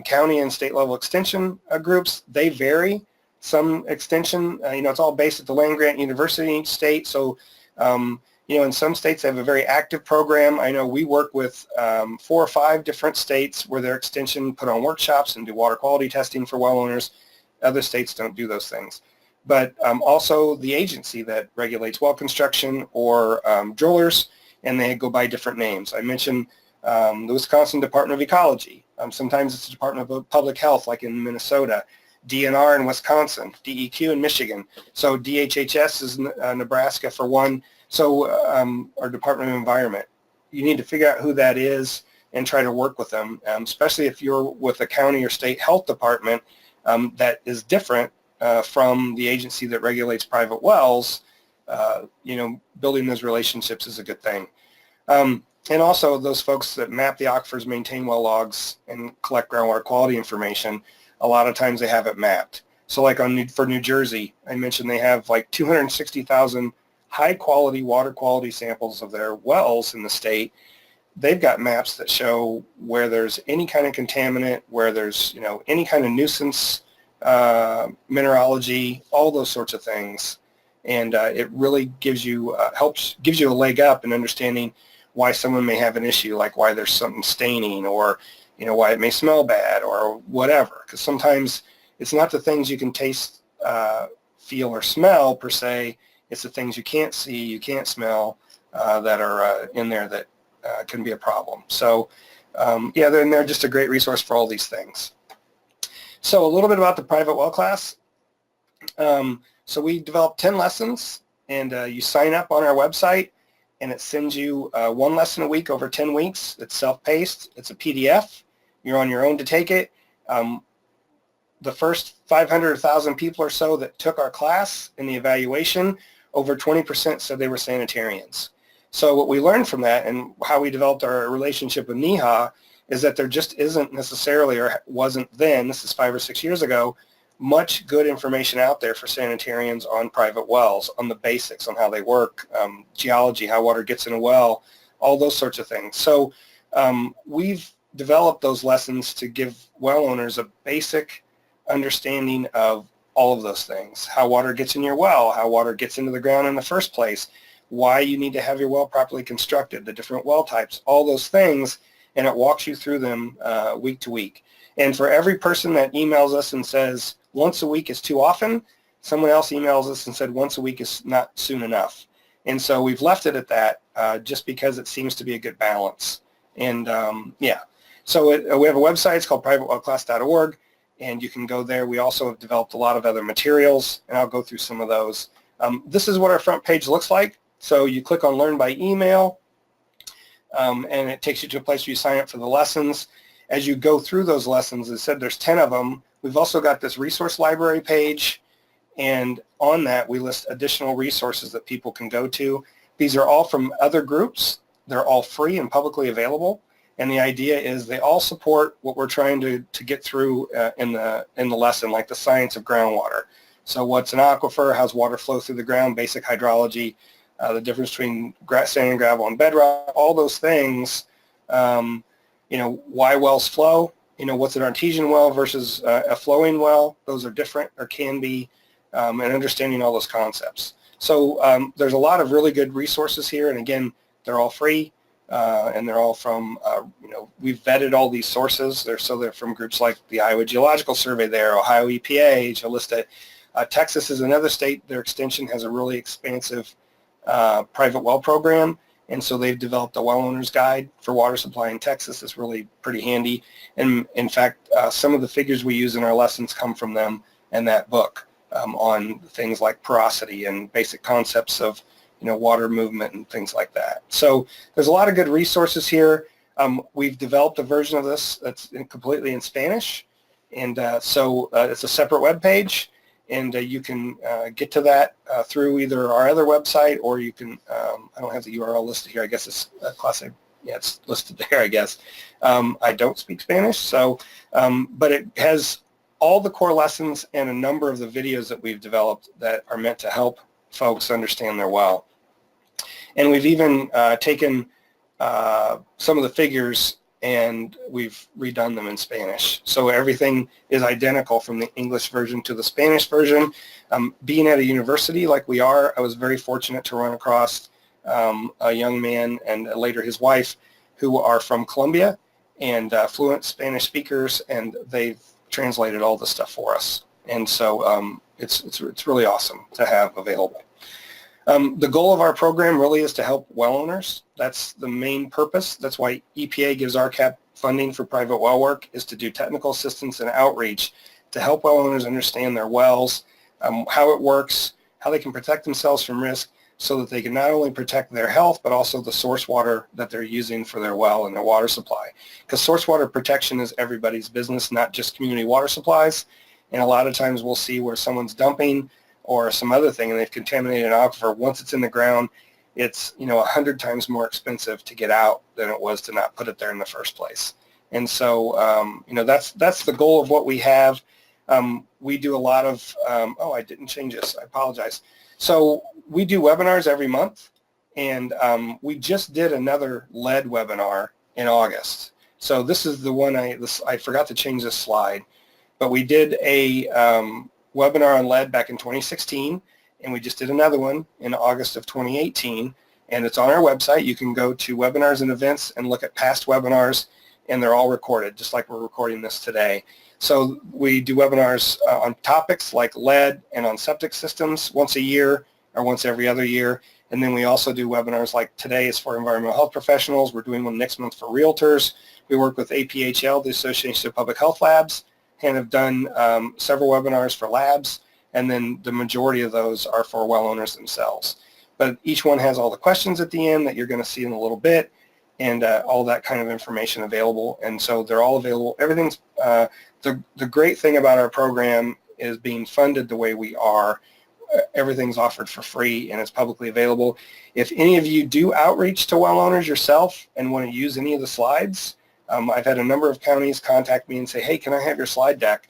County and state level extension groups, they vary. Some extension, it's all based at the land-grant university in each state. So in some states they have a very active program. I know we work with 4 or 5 different states where their extension put on workshops and do water quality testing for well owners. Other states don't do those things. But also the agency that regulates well construction or drillers, and they go by different names. I mentioned the Wisconsin Department of Ecology. Sometimes it's the Department of Public Health, like in Minnesota. DNR in Wisconsin, DEQ in Michigan. So DHHS is Nebraska for one. Or Department of Environment. You need to figure out who that is and try to work with them, especially if you're with a county or state health department that is different from the agency that regulates private wells. Building those relationships is a good thing. And also those folks that map the aquifers, maintain well logs, and collect groundwater quality information, a lot of times they have it mapped. So like for New Jersey, I mentioned they have like 260,000 high quality water quality samples of their wells in the state. They've got maps that show where there's any kind of contaminant, where there's any kind of nuisance mineralogy, all those sorts of things. And it really gives you gives you a leg up in understanding why someone may have an issue, like why there's something staining, or why it may smell bad, or whatever. Because sometimes it's not the things you can taste, feel, or smell per se. It's the things you can't see, you can't smell that are in there that can be a problem. So they're just a great resource for all these things. So a little bit about the private well class. So we developed 10 lessons, and you sign up on our website, and it sends you one lesson a week over 10 weeks. It's self-paced. It's a PDF. You're on your own to take it. The first 500 or 1,000 people or so that took our class in the evaluation, over 20% said they were sanitarians. So what we learned from that, and how we developed our relationship with NiHA, is that there just isn't necessarily, or wasn't then, this is 5 or 6 years ago, much good information out there for sanitarians on private wells, on the basics, on how they work, geology, how water gets in a well, all those sorts of things. So we've developed those lessons to give well owners a basic understanding of all of those things: how water gets in your well, how water gets into the ground in the first place, why you need to have your well properly constructed, the different well types, all those things, and it walks you through them week to week. And for every person that emails us and says once a week is too often, someone else emails us and said once a week is not soon enough. And so we've left it at that just because it seems to be a good balance. And so we have a website. It's called privatewellclass.org, and you can go there. We also have developed a lot of other materials, and I'll go through some of those. This is what our front page looks like. So you click on Learn by Email, and it takes you to a place where you sign up for the lessons. As you go through those lessons, as I said, there's 10 of them. We've also got this resource library page, and on that we list additional resources that people can go to. These are all from other groups. They're all free and publicly available, and the idea is they all support what we're trying to get through in the lesson, like the science of groundwater. So what's an aquifer, how's water flow through the ground, basic hydrology, the difference between sand and gravel and bedrock, all those things. Why wells flow, what's an artesian well versus a flowing well. Those are different, or can be, and understanding all those concepts. So there's a lot of really good resources here, and again, they're all free, and they're all from, we've vetted all these sources. They're from groups like the Iowa Geological Survey there, Ohio EPA, Jalista. Texas is another state. Their extension has a really expansive private well program, and so they've developed a well owner's guide for water supply in Texas. It's really pretty handy, and in fact some of the figures we use in our lessons come from them and that book on things like porosity and basic concepts of water movement and things like that. So there's a lot of good resources here. We've developed a version of this that's completely in Spanish, and so it's a separate web page. And you can get to that through either our other website, or you can, I don't have the URL listed here. I guess it's it's listed there, I guess. I don't speak Spanish, so, but it has all the core lessons and a number of the videos that we've developed that are meant to help folks understand their well. And we've even taken some of the figures and we've redone them in Spanish. So everything is identical from the English version to the Spanish version. Being at a university like we are, I was very fortunate to run across a young man and later his wife who are from Colombia and fluent Spanish speakers, and they've translated all the stuff for us. And so it's really awesome to have available. The goal of our program really is to help well owners. That's the main purpose. That's why EPA gives RCAP funding for private well work, is to do technical assistance and outreach to help well owners understand their wells, how it works, how they can protect themselves from risk, so that they can not only protect their health, but also the source water that they're using for their well and their water supply. Because source water protection is everybody's business, not just community water supplies. And a lot of times we'll see where someone's dumping or some other thing and they've contaminated an aquifer. Once it's in the ground, it's 100 times more expensive to get out than it was to not put it there in the first place. And so that's the goal of what we have. We do a lot of I didn't change this, I apologize. So we do webinars every month, and we just did another lead webinar in August. So this is the one I forgot to change this slide, but we did a webinar on lead back in 2016, and we just did another one in August of 2018, and it's on our website. You can go to webinars and events and look at past webinars, and they're all recorded, just like we're recording this today. So we do webinars on topics like lead and on septic systems once a year or once every other year. And then we also do webinars like today is for environmental health professionals. We're doing one next month for realtors. We work with APHL, the Association of Public Health Labs, and have done several webinars for labs. And then the majority of those are for well owners themselves. But each one has all the questions at the end that you're going to see in a little bit, and all that kind of information available. And so they're all available. Everything's the great thing about our program is being funded the way we are. Everything's offered for free and it's publicly available. If any of you do outreach to well owners yourself and want to use any of the slides, I've had a number of counties contact me and say, hey, can I have your slide deck?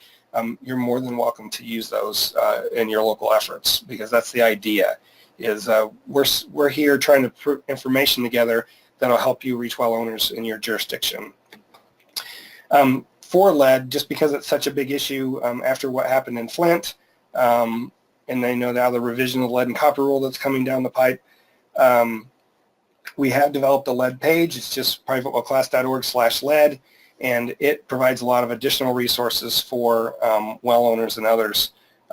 You're more than welcome to use those in your local efforts, because that's the idea. Is we're here trying to put information together that'll help you reach well owners in your jurisdiction. For lead, just because it's such a big issue after what happened in Flint, and they know now the revision of the lead and copper rule that's coming down the pipe, we have developed a lead page. It's just privatewellclass.org/lead, and it provides a lot of additional resources for well owners and others.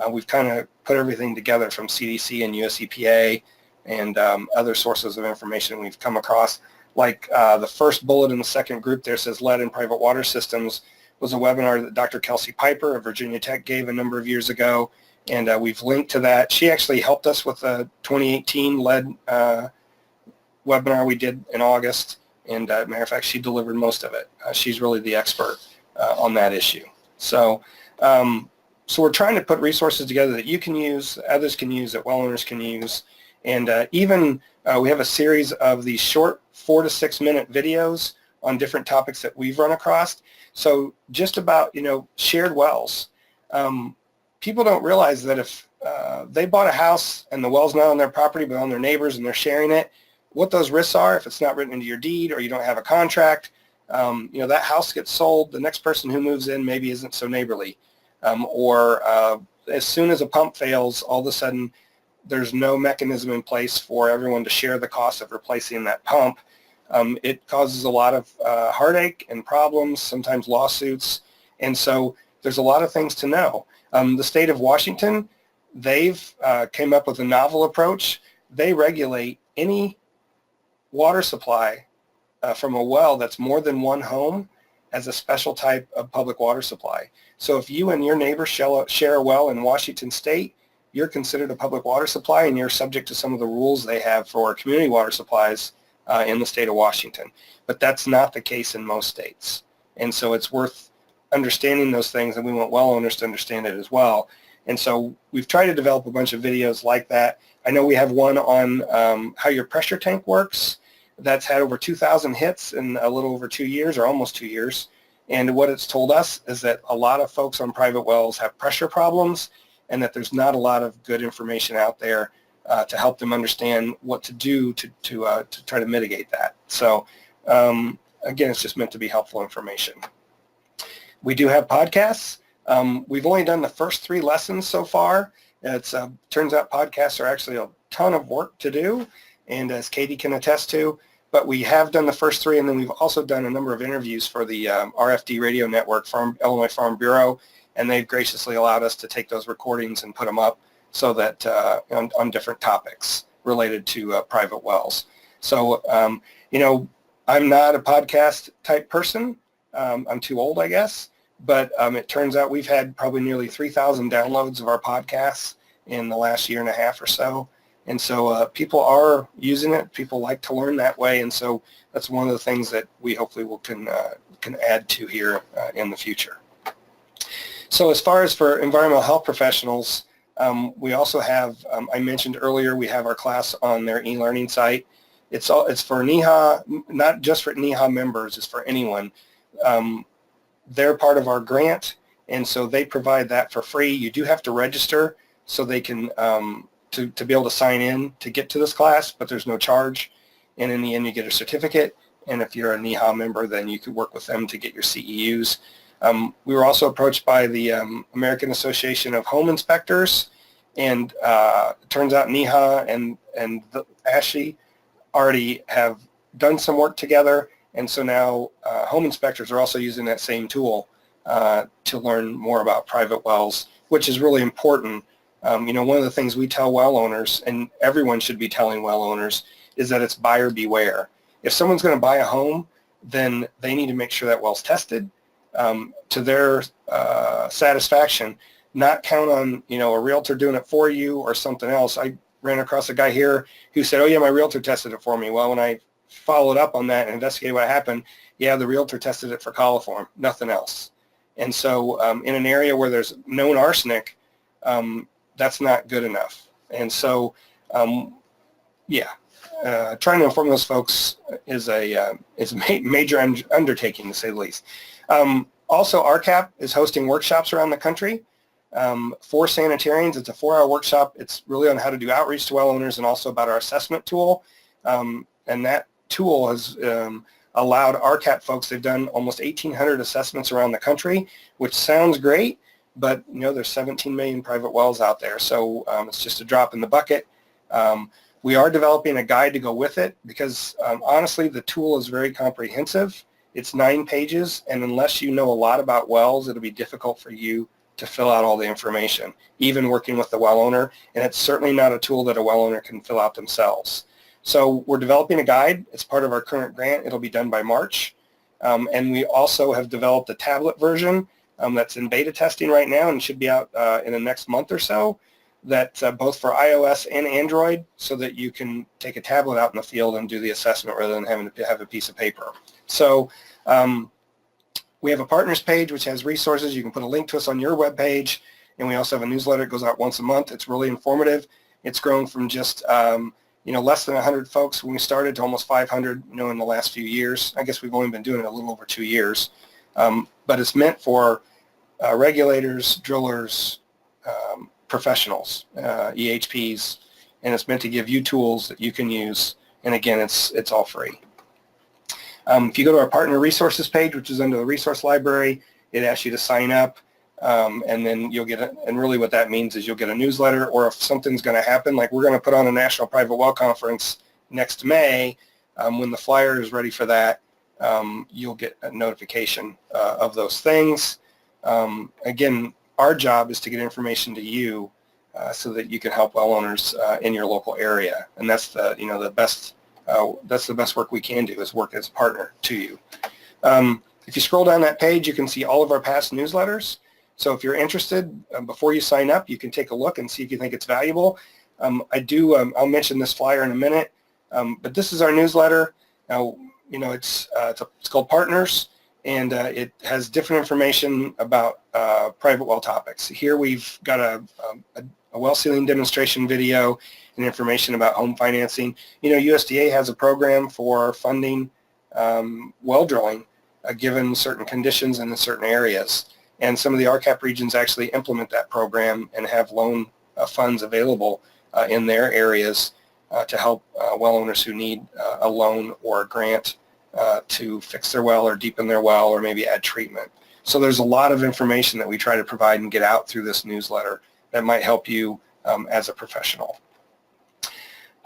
We've kind of put everything together from CDC and US EPA and other sources of information we've come across. Like the first bullet in the second group there says lead in private water systems was a webinar that Dr. Kelsey Piper of Virginia Tech gave a number of years ago, and we've linked to that. She actually helped us with the 2018 lead webinar we did in August, and matter of fact, she delivered most of it. She's really the expert on that issue. So we're trying to put resources together that you can use, others can use, that well owners can use, and even we have a series of these short 4 to 6 minute videos on different topics that we've run across. So just about, shared wells. People don't realize that if they bought a house and the well's not on their property but on their neighbors and they're sharing it, what those risks are if it's not written into your deed or you don't have a contract, that house gets sold, the next person who moves in maybe isn't so neighborly. Or as soon as a pump fails, all of a sudden there's no mechanism in place for everyone to share the cost of replacing that pump. It causes a lot of heartache and problems, sometimes lawsuits, and so there's a lot of things to know. The state of Washington, they've came up with a novel approach. They regulate any water supply from a well that's more than one home as a special type of public water supply. So if you and your neighbor share a well in Washington State, you're considered a public water supply and you're subject to some of the rules they have for community water supplies in the state of Washington. But that's not the case in most states. And so it's worth understanding those things, and we want well owners to understand it as well. And so we've tried to develop a bunch of videos like that. I know we have one on how your pressure tank works. That's had over 2,000 hits in a little over 2 years, or almost 2 years. And what it's told us is that a lot of folks on private wells have pressure problems, and that there's not a lot of good information out there to help them understand what to do to try to mitigate that. So again, it's just meant to be helpful information. We do have podcasts. We've only done the first 3 lessons so far. It turns out podcasts are actually a ton of work to do, and as Katie can attest to, but we have done the first 3, and then we've also done a number of interviews for the RFD radio network, Illinois Farm Bureau, and they've graciously allowed us to take those recordings and put them up so that on different topics related to private wells. So, I'm not a podcast type person. I'm too old, I guess, but it turns out we've had probably nearly 3,000 downloads of our podcasts in the last year and a half or so. And so people are using it. People like to learn that way, and so that's one of the things that we hopefully can add to here in the future. So as far as for environmental health professionals, we also have, I mentioned earlier, we have our class on their e-learning site. It's for NiHA, not just for NiHA members, it's for anyone. They're part of our grant, and so they provide that for free. You do have to register so they can, to be able to sign in to get to this class, but there's no charge. And in the end, you get a certificate. And if you're a NiHA member, then you could work with them to get your CEUs. We were also approached by the American Association of Home Inspectors, and it turns out NiHA and the ASHI already have done some work together, and so now home inspectors are also using that same tool to learn more about private wells, which is really important. You know, one of the things we tell well owners, and everyone should be telling well owners, is that it's buyer beware. If someone's going to buy a home, then they need to make sure that well's tested to their satisfaction, not count on, you know, a realtor doing it for you or something else. I ran across a guy here who said, oh yeah, my realtor tested it for me. Well, when I followed up on that and investigated what happened, yeah, the realtor tested it for coliform, nothing else. And so in an area where there's known arsenic, that's not good enough. And so, yeah, trying to inform those folks is a major undertaking, to say the least. Also, RCAP is hosting workshops around the country for sanitarians. It's a 4-hour workshop. It's really on how to do outreach to well owners and also about our assessment tool. And that tool has allowed RCAP folks, they've done almost 1,800 assessments around the country, which sounds great, but you know, there's 17 million private wells out there, so it's just a drop in the bucket. We are developing a guide to go with it because honestly, the tool is very comprehensive. It's 9 pages, and unless you know a lot about wells, it'll be difficult for you to fill out all the information, even working with the well owner, and it's certainly not a tool that a well owner can fill out themselves. So we're developing a guide. It's part of our current grant. It'll be done by March. And we also have developed a tablet version that's in beta testing right now and should be out in the next month or so, that's both for iOS and Android, so that you can take a tablet out in the field and do the assessment rather than having to have a piece of paper. So we have a partners page which has resources. You can put a link to us on your web page, and we also have a newsletter that goes out once a month. It's really informative. It's grown from just you know, less than 100 folks when we started to almost 500, you know, in the last few years. I guess we've only been doing it a little over 2 years. But it's meant for regulators, drillers, professionals, EHPs, and it's meant to give you tools that you can use. And again, it's all free. If you go to our partner resources page, which is under the resource library, it asks you to sign up. And then you'll get it, and really what that means is you'll get a newsletter, or if something's going to happen, like we're going to put on a National Private Well Conference next May, when the flyer is ready for that, you'll get a notification of those things. Again, our job is to get information to you so that you can help well owners in your local area, and that's the, you know, that's the best work we can do, is work as a partner to you. If you scroll down that page, you can see all of our past newsletters. So if you're interested, before you sign up, you can take a look and see if you think it's valuable. I'll mention this flyer in a minute, but this is our newsletter. Now, you know, it's called Partners, and it has different information about private well topics. Here we've got a well sealing demonstration video and information about home financing. You know, USDA has a program for funding well drilling given certain conditions and in certain areas. And some of the RCAP regions actually implement that program and have loan funds available in their areas to help well owners who need a loan or a grant to fix their well or deepen their well or maybe add treatment. So there's a lot of information that we try to provide and get out through this newsletter that might help you as a professional.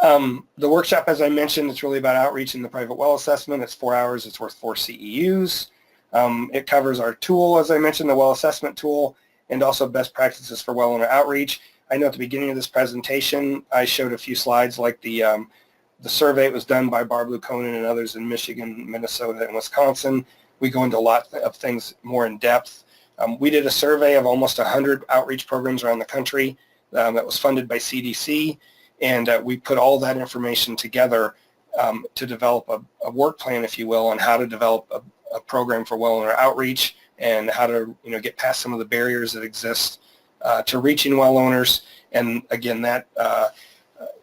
The workshop, as I mentioned, it's really about outreach in the private well assessment. It's 4 hours. It's worth 4 CEUs. It covers our tool, as I mentioned, the well assessment tool, and also best practices for well owner outreach. I know at the beginning of this presentation, I showed a few slides like the survey. It was done by Barb Lukonen and others in Michigan, Minnesota, and Wisconsin. We go into a lot of things more in depth. We did a survey of almost 100 outreach programs around the country that was funded by CDC, And we put all that information together to develop a work plan, if you will, on how to develop a program for well owner outreach and how to get past some of the barriers that exist to reaching well owners. And again, that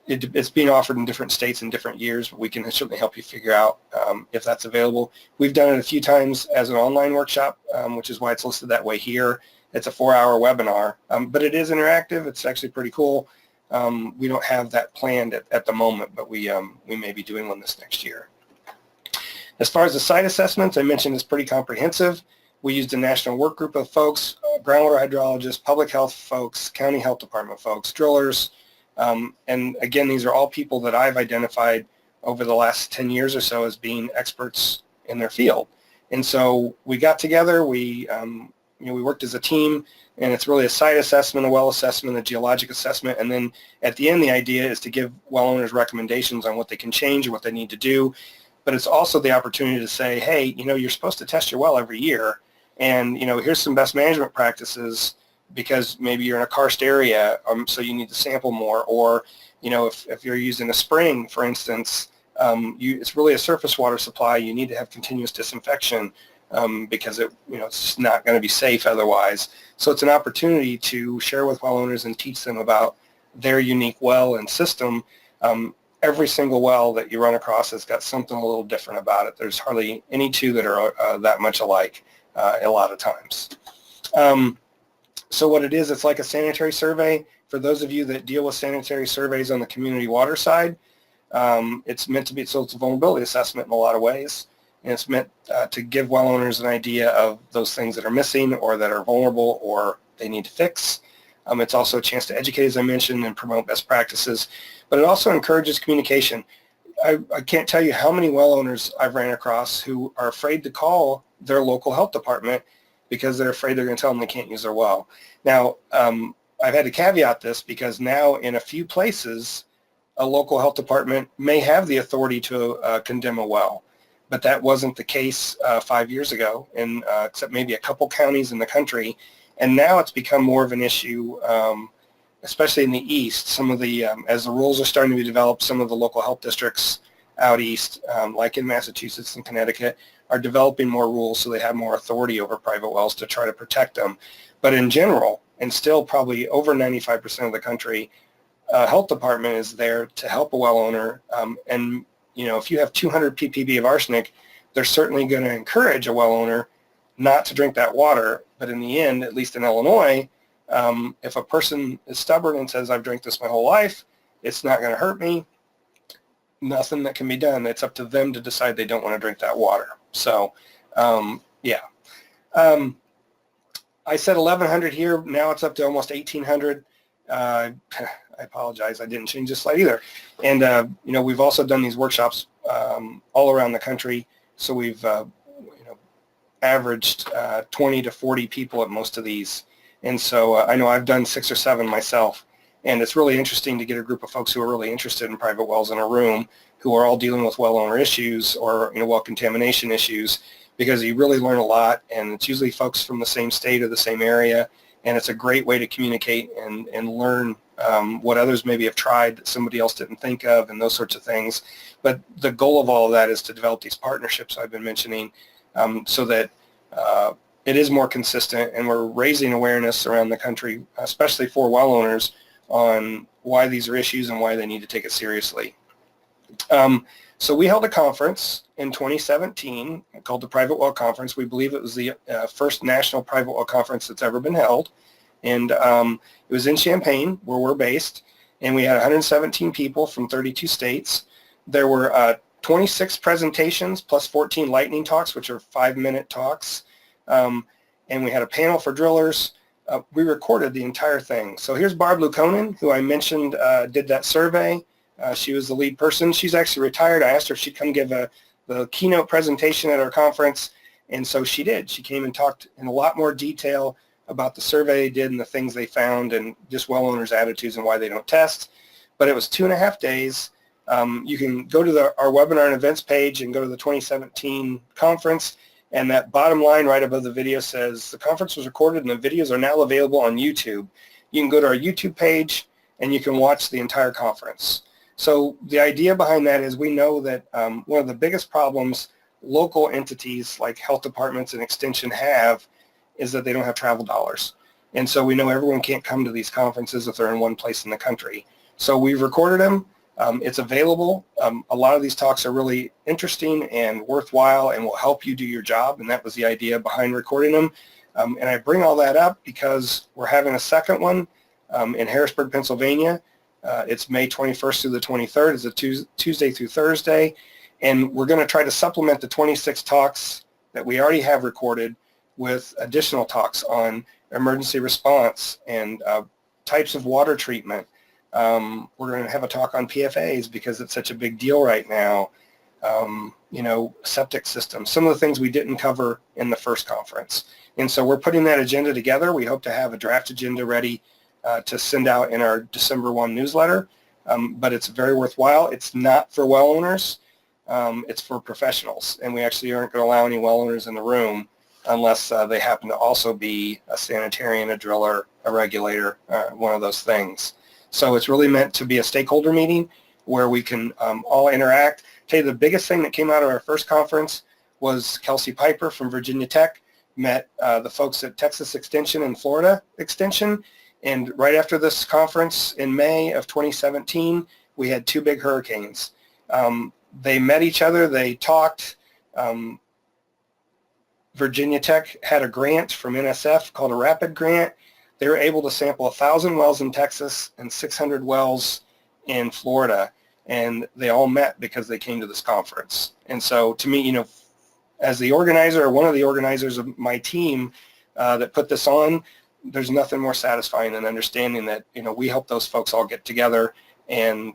it's being offered in different states in different years, but we can certainly help you figure out if that's available. We've done it a few times as an online workshop, which is why it's listed that way here. It's a 4-hour webinar, but it is interactive. It's actually pretty cool. We don't have that planned at the moment, but we may be doing one this next year. As far as the site assessments, I mentioned it's pretty comprehensive. We used a national work group of folks, groundwater hydrologists, public health folks, county health department folks, drillers, and again, these are all people that I've identified over the last 10 years or so as being experts in their field. And so we got together, we worked as a team, and it's really a site assessment, a well assessment, a geologic assessment, and then at the end the idea is to give well owners recommendations on what they can change or what they need to do. But it's also the opportunity to say, hey, you're supposed to test your well every year, and here's some best management practices because maybe you're in a karst area, so you need to sample more, or if you're using a spring, for instance, it's really a surface water supply. You need to have continuous disinfection because it's just not going to be safe otherwise. So it's an opportunity to share with well owners and teach them about their unique well and system. Every single well that you run across has got something a little different about it. There's hardly any two that are that much alike a lot of times. So what it is, it's like a sanitary survey. For those of you that deal with sanitary surveys on the community water side, it's meant to be, so it's a vulnerability assessment in a lot of ways, and it's meant to give well owners an idea of those things that are missing or that are vulnerable or they need to fix. It's also a chance to educate, as I mentioned, and promote best practices, but it also encourages communication. I can't tell you how many well owners I've ran across who are afraid to call their local health department because they're afraid they're going to tell them they can't use their well. Now, I've had to caveat this because now in a few places, a local health department may have the authority to condemn a well, but that wasn't the case 5 years ago, except maybe a couple counties in the country. And now it's become more of an issue, especially in the east. Some of the, as the rules are starting to be developed, some of the local health districts out east, like in Massachusetts and Connecticut, are developing more rules so they have more authority over private wells to try to protect them. But in general, and still probably over 95% of the country, health department is there to help a well owner. And if you have 200 ppb of arsenic, they're certainly going to encourage a well owner not to drink that water. But in the end, at least in Illinois, if a person is stubborn and says, I've drank this my whole life, it's not going to hurt me, nothing that can be done. It's up to them to decide they don't want to drink that water. So, yeah. I said 1,100 here. Now it's up to almost 1,800. I apologize. I didn't change this slide either. And, we've also done these workshops all around the country. So we've, averaged 20 to 40 people at most of these. And so I know I've done 6 or 7 myself. And it's really interesting to get a group of folks who are really interested in private wells in a room who are all dealing with well owner issues or well contamination issues, because you really learn a lot, and it's usually folks from the same state or the same area, and it's a great way to communicate and learn what others maybe have tried that somebody else didn't think of and those sorts of things. But the goal of all of that is to develop these partnerships I've been mentioning so that it is more consistent, and we're raising awareness around the country, especially for well owners, on why these are issues and why they need to take it seriously. So we held a conference in 2017 called the Private Well Conference. We believe it was the first national private well conference that's ever been held. And it was in Champaign, where we're based, and we had 117 people from 32 states. There were 26 presentations plus 14 lightning talks, which are 5-minute talks. And we had a panel for drillers. We recorded the entire thing. So here's Barb Lukonen, who I mentioned did that survey. She was the lead person. She's actually retired. I asked her if she'd come give the keynote presentation at our conference, and so she did. She came and talked in a lot more detail about the survey they did and the things they found and just well owners' attitudes and why they don't test. But it was 2.5 days. You can go to our webinar and events page and go to the 2017 conference, and that bottom line right above the video says the conference was recorded and the videos are now available on YouTube. You can go to our YouTube page and you can watch the entire conference. So the idea behind that is we know that one of the biggest problems local entities like health departments and extension have is that they don't have travel dollars. And so we know everyone can't come to these conferences if they're in one place in the country. So we've recorded them. It's available. A lot of these talks are really interesting and worthwhile and will help you do your job, and that was the idea behind recording them. And I bring all that up because we're having a second one in Harrisburg, Pennsylvania. It's May 21st through the 23rd. It's a Tuesday through Thursday. And we're going to try to supplement the 26 talks that we already have recorded with additional talks on emergency response and types of water treatment. We're going to have a talk on PFAs because it's such a big deal right now. You know, septic systems, some of the things we didn't cover in the first conference. And so we're putting that agenda together. We hope to have a draft agenda ready to send out in our December 1 newsletter, but it's very worthwhile. It's not for well owners. It's for professionals, and we actually aren't going to allow any well owners in the room unless they happen to also be a sanitarian, a driller, a regulator, one of those things. So it's really meant to be a stakeholder meeting where we can all interact. I'll tell you the biggest thing that came out of our first conference was Kelsey Piper from Virginia Tech met the folks at Texas Extension and Florida Extension. And right after this conference in May of 2017, we had 2 big hurricanes. They met each other, they talked. Virginia Tech had a grant from NSF called a RAPID grant. They were able to sample 1,000 wells in Texas and 600 wells in Florida, and they all met because they came to this conference. And so to me, you know, as the organizer or one of the organizers of my team that put this on, there's nothing more satisfying than understanding that, you know, we help those folks all get together and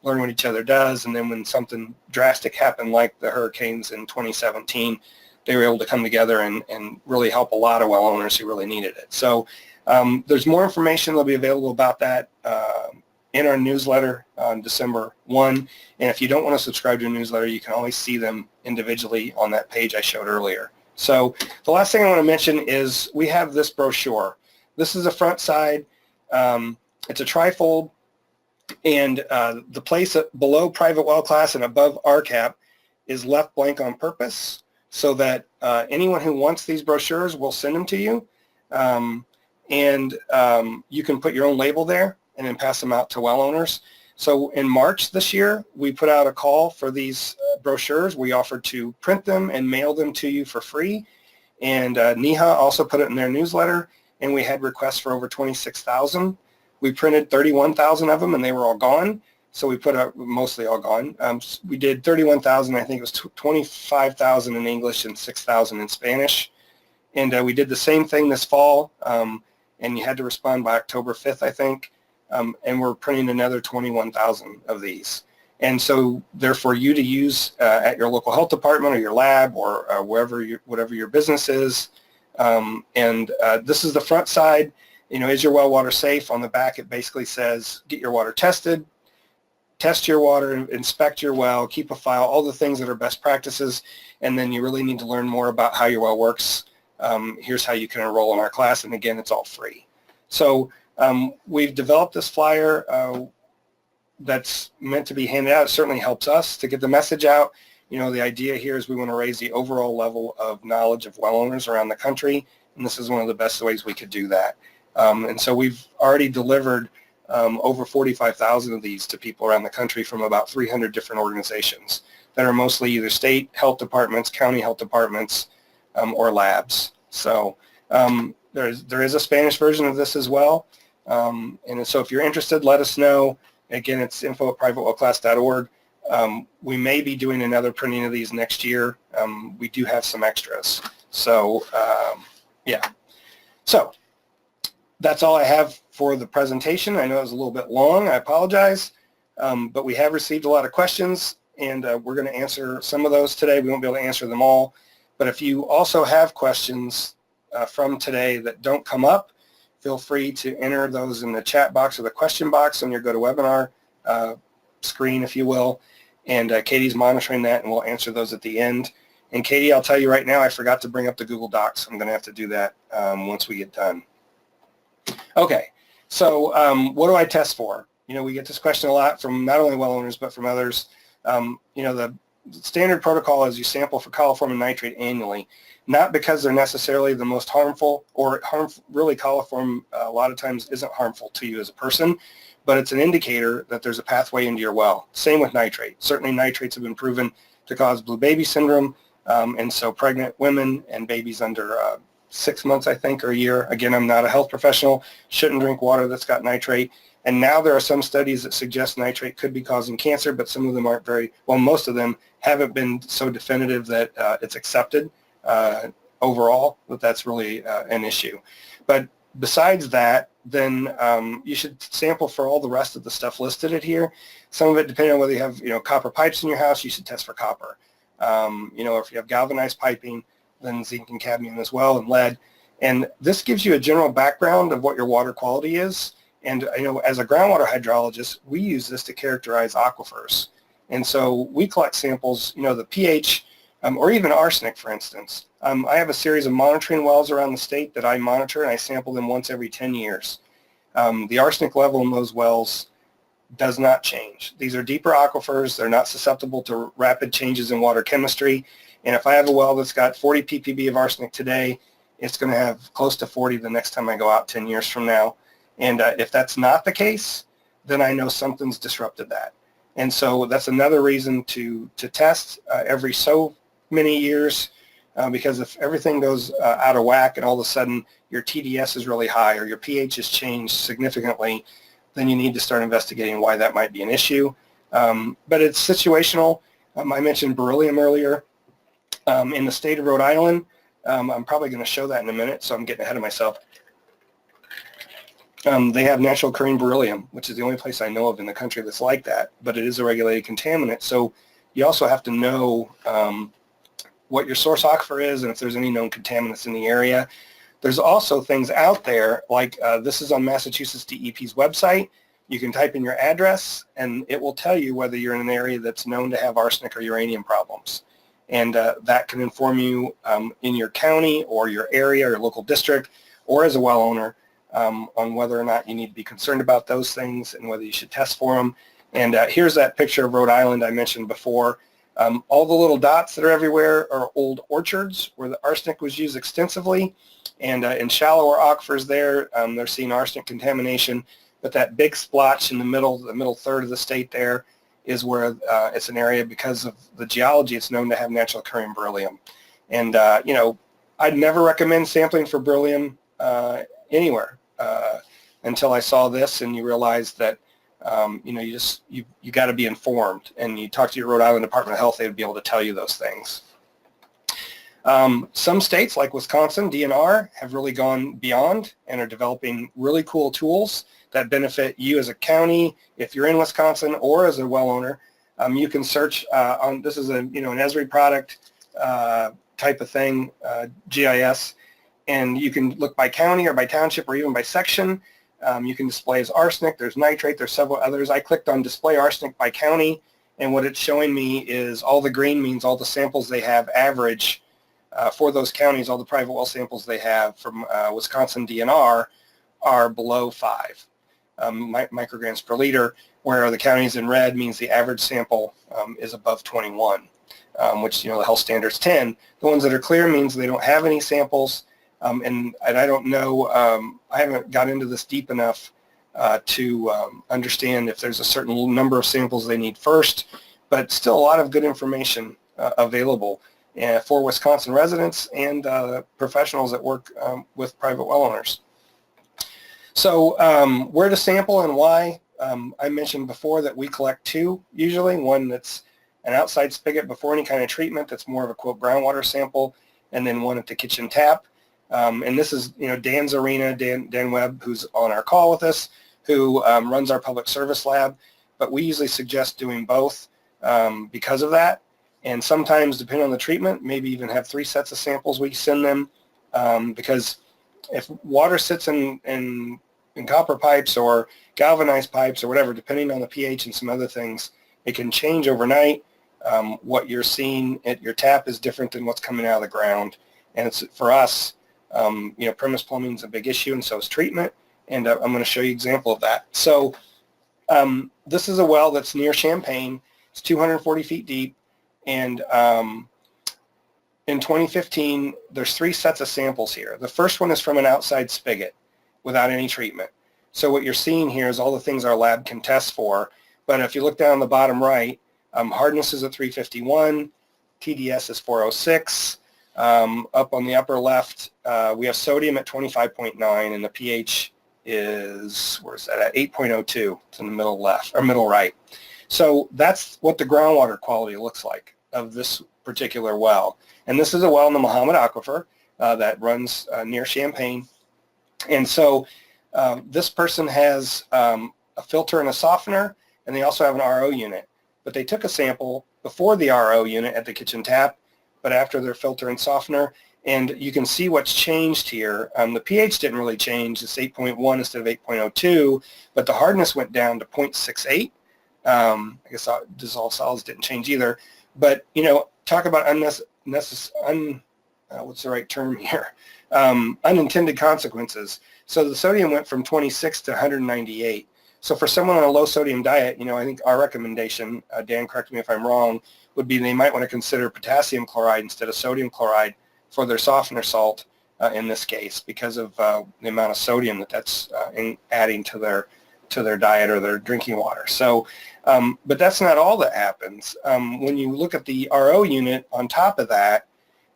learn what each other does, and then when something drastic happened like the hurricanes in 2017, they were able to come together and really help a lot of well owners who really needed it. So there's more information that'll be available about that in our newsletter on December 1, and if you don't want to subscribe to a newsletter, you can always see them individually on that page I showed earlier. So the last thing I want to mention is we have this brochure. This is the front side. It's a trifold, and the place below private well class and above RCAP is left blank on purpose so that anyone who wants these brochures will send them to you, and you can put your own label there and then pass them out to well owners. So in March this year, we put out a call for these brochures. We offered to print them and mail them to you for free, and NiHA also put it in their newsletter, and we had requests for over 26,000. We printed 31,000 of them, and they were all gone. So we put out mostly all gone. We did 31,000. I think it was 25,000 in English and 6,000 in Spanish. And we did the same thing this fall, and you had to respond by October 5th, I think. And we're printing another 21,000 of these. And so they're for you to use at your local health department or your lab or wherever whatever your business is. This is the front side. You know, is your well water safe? On the back, it basically says, get your water tested, test your water, inspect your well, keep a file, all the things that are best practices, and then you really need to learn more about how your well works. Here's how you can enroll in our class, and again, it's all free. So we've developed this flyer that's meant to be handed out. It certainly helps us to get the message out. You know, the idea here is we want to raise the overall level of knowledge of well owners around the country, and this is one of the best ways we could do that. And so we've already delivered over 45,000 of these to people around the country from about 300 different organizations that are mostly either state health departments, county health departments, or labs. So there is a Spanish version of this as well. And so if you're interested, let us know. Again, it's info@privatewellclass.org. We may be doing another printing of these next year. We do have some extras. So, yeah. So that's all I have for the presentation. I know it was a little bit long. I apologize. But we have received a lot of questions, and we're going to answer some of those today. We won't be able to answer them all. But if you also have questions from today that don't come up, feel free to enter those in the chat box or the question box on your GoToWebinar screen, if you will. And Katie's monitoring that, and we'll answer those at the end. And Katie, I'll tell you right now, I forgot to bring up the Google Docs. I'm going to have to do that once we get done. Okay, So what do I test for? You know, we get this question a lot from not only well owners but from others. You know, the standard protocol is you sample for coliform and nitrate annually, not because they're necessarily the most harmful, or really coliform a lot of times isn't harmful to you as a person, but it's an indicator that there's a pathway into your well. Same with nitrate. Certainly nitrates have been proven to cause blue baby syndrome, and so pregnant women and babies under 6 months, I think, or a year, again, I'm not a health professional, shouldn't drink water that's got nitrate. And now there are some studies that suggest nitrate could be causing cancer, but some of them aren't very, well, most of them haven't been so definitive that it's accepted overall that that's really an issue. But besides that, then you should sample for all the rest of the stuff listed in here. Some of it, depending on whether you have, you know, copper pipes in your house, you should test for copper. You know, if you have galvanized piping, then zinc and cadmium as well, and lead. And this gives you a general background of what your water quality is. And, you know, as a groundwater hydrologist, we use this to characterize aquifers. And so we collect samples, you know, the pH, or even arsenic, for instance. I have a series of monitoring wells around the state that I monitor, and I sample them once every 10 years. The arsenic level in those wells does not change. These are deeper aquifers. They're not susceptible to rapid changes in water chemistry. And if I have a well that's got 40 ppb of arsenic today, it's going to have close to 40 the next time I go out 10 years from now. And if that's not the case, then I know something's disrupted that. And so that's another reason to test every so many years, because if everything goes out of whack and all of a sudden your TDS is really high or your pH has changed significantly, then you need to start investigating why that might be an issue. But it's situational. I mentioned beryllium earlier. In the state of Rhode Island, I'm probably going to show that in a minute, so I'm getting ahead of myself. They have natural occurring beryllium, which is the only place I know of in the country that's like that, but it is a regulated contaminant. So you also have to know what your source aquifer is and if there's any known contaminants in the area. There's also things out there, like this is on Massachusetts DEP's website. You can type in your address, and it will tell you whether you're in an area that's known to have arsenic or uranium problems. And that can inform you in your county or your area or local district, or as a well owner, on whether or not you need to be concerned about those things and whether you should test for them. And here's that picture of Rhode Island I mentioned before. All the little dots that are everywhere are old orchards where the arsenic was used extensively. And in shallower aquifers there, they're seeing arsenic contamination. But that big splotch in the middle third of the state there is where it's an area, because of the geology, it's known to have natural occurring beryllium. And, you know, I'd never recommend sampling for beryllium anywhere until I saw this, and you realize that, you know, you got to be informed, and you talk to your Rhode Island Department of Health, they would be able to tell you those things. Some states like Wisconsin, DNR, have really gone beyond and are developing really cool tools that benefit you as a county. If you're in Wisconsin or as a well owner, you can search on, this is a, you know, an Esri product type of thing, GIS, and you can look by county or by township or even by section. You can display as arsenic, there's nitrate, there's several others. I clicked on display arsenic by county, and what it's showing me is all the green means all the samples they have average for those counties, all the private well samples they have from Wisconsin DNR are below 5 micrograms per liter, where the counties in red means the average sample is above 21, which, you know, the health standard's 10. The ones that are clear means they don't have any samples, and I don't know, I haven't got into this deep enough to understand if there's a certain number of samples they need first, but still a lot of good information available for Wisconsin residents and professionals that work with private well owners. So where to sample and why? I mentioned before that we collect two usually, one that's an outside spigot before any kind of treatment that's more of a, quote, groundwater sample, and then one at the kitchen tap. And this is, you know, Dan's arena, Dan Webb, who's on our call with us, who runs our public service lab, but we usually suggest doing both because of that. And sometimes, depending on the treatment, maybe even have 3 sets of samples we send them, because if water sits in copper pipes or galvanized pipes or whatever, depending on the pH and some other things, it can change overnight. What you're seeing at your tap is different than what's coming out of the ground. And it's, for us, you know, premise plumbing is a big issue, and so is treatment. and I'm going to show you an example of that. So this is a well that's near Champaign. It's 240 feet deep, and in 2015, there's 3 sets of samples here. The first one is from an outside spigot without any treatment. So what you're seeing here is all the things our lab can test for, but if you look down the bottom right, hardness is at 351, TDS is 406. Up on the upper left, we have sodium at 25.9, and the pH is, where's that at, 8.02. It's in the middle left, or middle right. So that's what the groundwater quality looks like of this particular well. And this is a well in the Muhammad Aquifer that runs near Champaign. And so this person has a filter and a softener, and they also have an RO unit. But they took a sample before the RO unit at the kitchen tap, but after their filter and softener, and you can see what's changed here. The pH didn't really change. It's 8.1 instead of 8.02, but the hardness went down to 0.68. I guess dissolved solids didn't change either. But, you know, talk about what's the right term here? Unintended consequences. So the sodium went from 26 to 198. So for someone on a low sodium diet, you know, I think our recommendation, Dan, correct me if I'm wrong, would be they might want to consider potassium chloride instead of sodium chloride for their softener salt in this case, because of the amount of sodium that's adding to their diet or their drinking water. So, but that's not all that happens. When you look at the RO unit on top of that,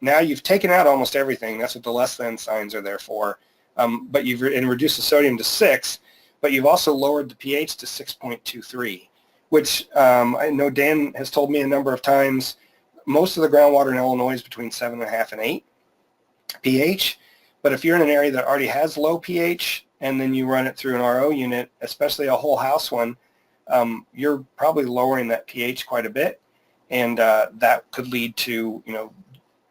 now you've taken out almost everything. That's what the less than signs are there for. But you've reduced the sodium to 6, but you've also lowered the pH to 6.23, which I know Dan has told me a number of times, most of the groundwater in Illinois is between 7.5 and 8 pH. But if you're in an area that already has low pH and then you run it through an RO unit, especially a whole house one, you're probably lowering that pH quite a bit, and that could lead to, you know,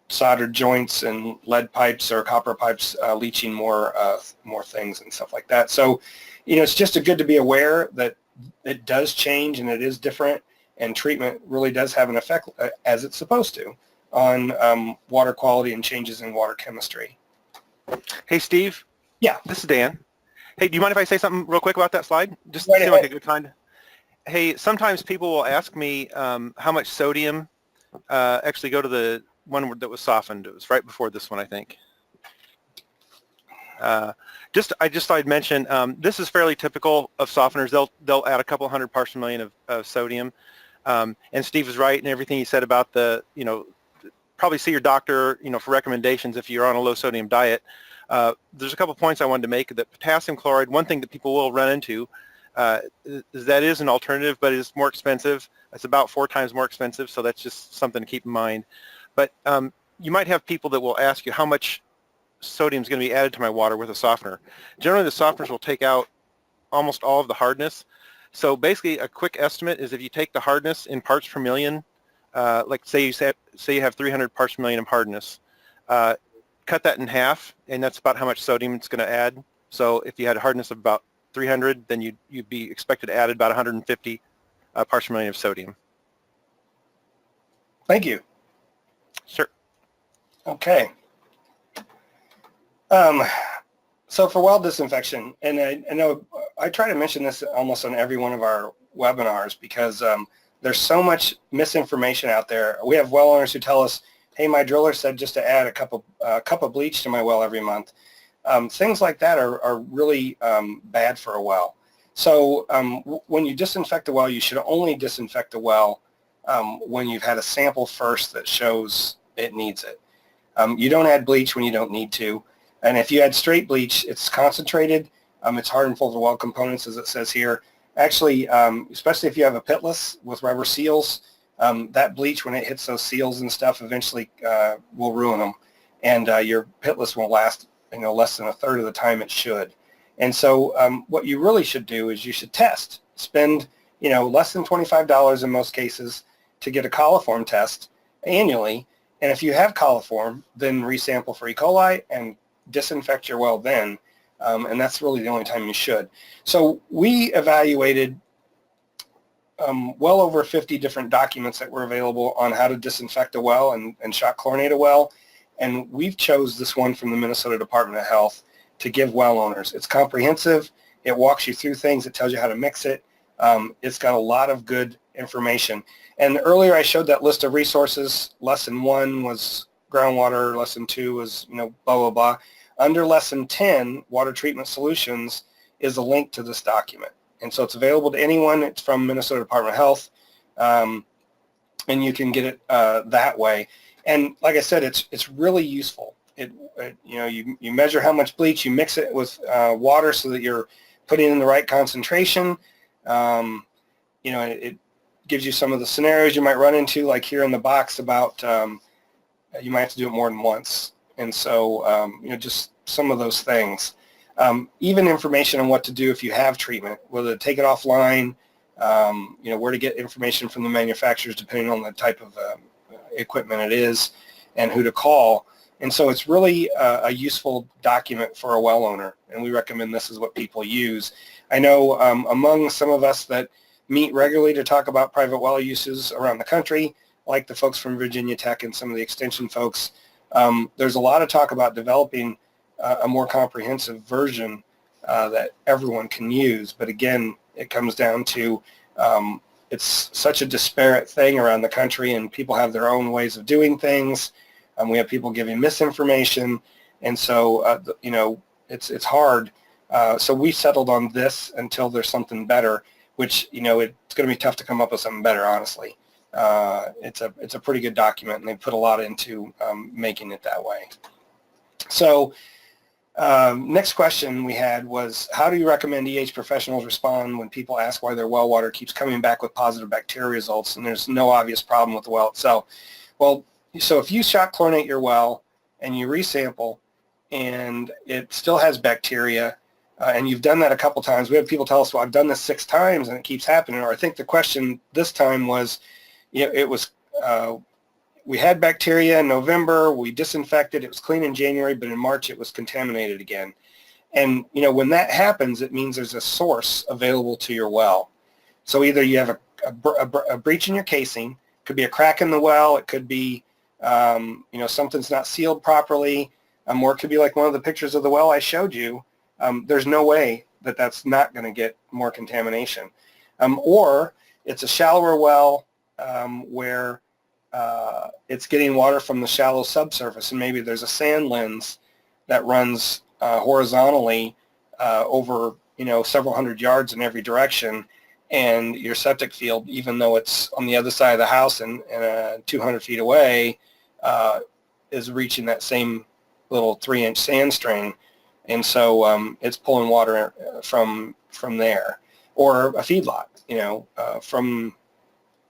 soldered joints and lead pipes or copper pipes leaching more things and stuff like that. So, you know, it's just good to be aware that it does change and it is different, and treatment really does have an effect, as it's supposed to, on water quality and changes in water chemistry. Hey, Steve. Yeah. This is Dan. Hey, do you mind if I say something real quick about that slide? Just right seem ahead. like a good time. Hey, sometimes people will ask me how much sodium actually go to the one that was softened. It was right before this one, I think. I just thought I'd mention this is fairly typical of softeners. They'll add a couple hundred parts per million of sodium. And Steve is right in everything he said about the, you know, probably see your doctor, you know, for recommendations if you're on a low sodium diet. There's a couple points I wanted to make. That potassium chloride, one thing that people will run into is that is an alternative, but it's more expensive. It's about 4 times more expensive, so that's just something to keep in mind. But you might have people that will ask you how much sodium is going to be added to my water with a softener. Generally, the softeners will take out almost all of the hardness. So basically, a quick estimate is if you take the hardness in parts per million, like say you have 300 parts per million of hardness, cut that in half, and that's about how much sodium it's going to add. So if you had a hardness of about 300, then you'd be expected to add about 150 parts per million of sodium. Thank you. Sure. Okay. So for well disinfection, and I know I try to mention this almost on every one of our webinars because there's so much misinformation out there. We have well owners who tell us, hey, my driller said just to add a cup of bleach to my well every month. Things like that are really bad for a well. So when you disinfect a well, you should only disinfect a well when you've had a sample first that shows it needs it. You don't add bleach when you don't need to. And if you add straight bleach, it's concentrated. It's harmful to well components, as it says here. Actually, especially if you have a pitless with rubber seals, that bleach, when it hits those seals and stuff, eventually will ruin them. And your pitless won't last, you know, less than a third of the time it should. And so what you really should do is you should test. Spend, you know, less than $25 in most cases to get a coliform test annually. And if you have coliform, then resample for E. coli and disinfect your well then. And that's really the only time you should. So we evaluated well over 50 different documents that were available on how to disinfect a well and shock chlorinate a well. And we've chose this one from the Minnesota Department of Health to give well owners. It's comprehensive. It walks you through things. It tells you how to mix it. It's got a lot of good information. And earlier I showed that list of resources. Lesson 1 was groundwater. Lesson 2 was, blah, blah, blah. Under Lesson 10, Water Treatment Solutions, is a link to this document. And so it's available to anyone. It's from Minnesota Department of Health, and you can get it that way. And like I said, it's really useful. You measure how much bleach, you mix it with water so that you're putting in the right concentration. It gives you some of the scenarios you might run into, like here in the box about you might have to do it more than once. And so, just some of those things. Even information on what to do if you have treatment, whether to take it offline, where to get information from the manufacturers depending on the type of equipment it is, and who to call. And so it's really a useful document for a well owner, and we recommend this is what people use. I know among some of us that meet regularly to talk about private well uses around the country, like the folks from Virginia Tech and some of the extension folks, there's a lot of talk about developing a more comprehensive version that everyone can use. But again, it comes down to it's such a disparate thing around the country, and people have their own ways of doing things. We have people giving misinformation, and so it's hard. So we settled on this until there's something better, which it's going to be tough to come up with something better, honestly. It's a pretty good document, and they put a lot into making it that way. So next question we had was, how do you recommend EH professionals respond when people ask why their well water keeps coming back with positive bacteria results and there's no obvious problem with the well itself? Well, so if you shock chlorinate your well and you resample and it still has bacteria, and you've done that a couple times, we have people tell us, well, I've done this 6 times and it keeps happening. Or I think the question this time was, it was, we had bacteria in November, we disinfected, it was clean in January, but in March it was contaminated again. And when that happens, it means there's a source available to your well. So either you have a breach in your casing, it could be a crack in the well, it could be something's not sealed properly, or it could be like one of the pictures of the well I showed you. There's no way that that's not going to get more contamination. Or it's a shallower well where it's getting water from the shallow subsurface, and maybe there's a sand lens that runs horizontally over several hundred yards in every direction, and your septic field, even though it's on the other side of the house and 200 feet away, is reaching that same little 3-inch sand string, and so it's pulling water from there. Or a feedlot, from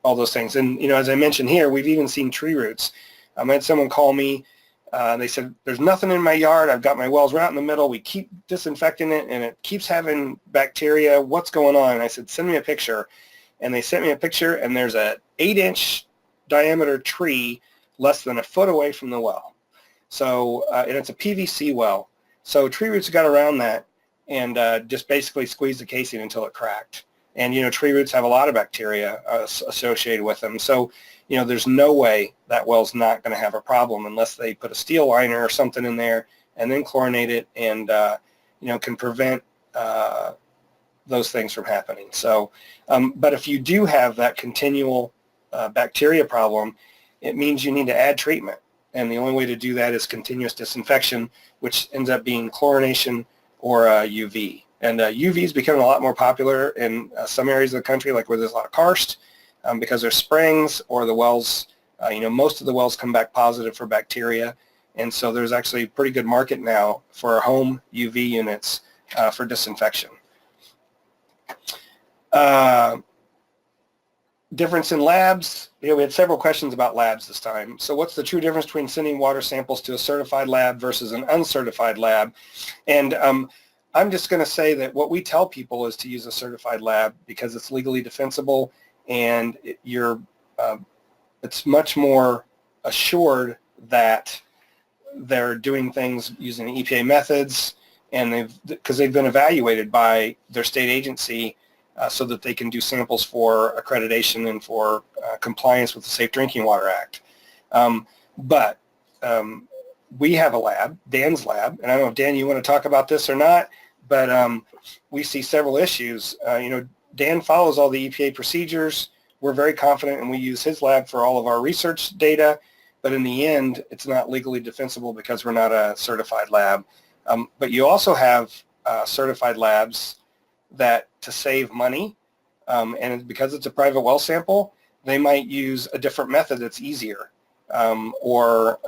all those things. And as I mentioned here, we've even seen tree roots. I had someone call me. They said, there's nothing in my yard. I've got my wells right in the middle. We keep disinfecting it, and it keeps having bacteria. What's going on? And I said, send me a picture. And they sent me a picture, and there's a 8-inch diameter tree less than a foot away from the well. So, and it's a PVC well. So tree roots got around that and just basically squeezed the casing until it cracked. And, tree roots have a lot of bacteria associated with them. So, there's no way that well's not going to have a problem unless they put a steel liner or something in there and then chlorinate it and, can prevent those things from happening. So, but if you do have that continual bacteria problem, it means you need to add treatment. And the only way to do that is continuous disinfection, which ends up being chlorination or UV. And UV is becoming a lot more popular in some areas of the country, like where there's a lot of karst, because there's springs, or the wells, most of the wells come back positive for bacteria. And so there's actually a pretty good market now for home UV units for disinfection. Difference in labs. We had several questions about labs this time. So what's the true difference between sending water samples to a certified lab versus an uncertified lab? And I'm just going to say that what we tell people is to use a certified lab because it's legally defensible, and it's much more assured that they're doing things using EPA methods, and because they've been evaluated by their state agency so that they can do samples for accreditation and for compliance with the Safe Drinking Water Act. But we have a lab, Dan's lab, and I don't know if Dan, you want to talk about this or not, but we see several issues. Dan follows all the EPA procedures. We're very confident, and we use his lab for all of our research data, but in the end, it's not legally defensible because we're not a certified lab. But you also have certified labs that, to save money, and because it's a private well sample, they might use a different method that's easier, or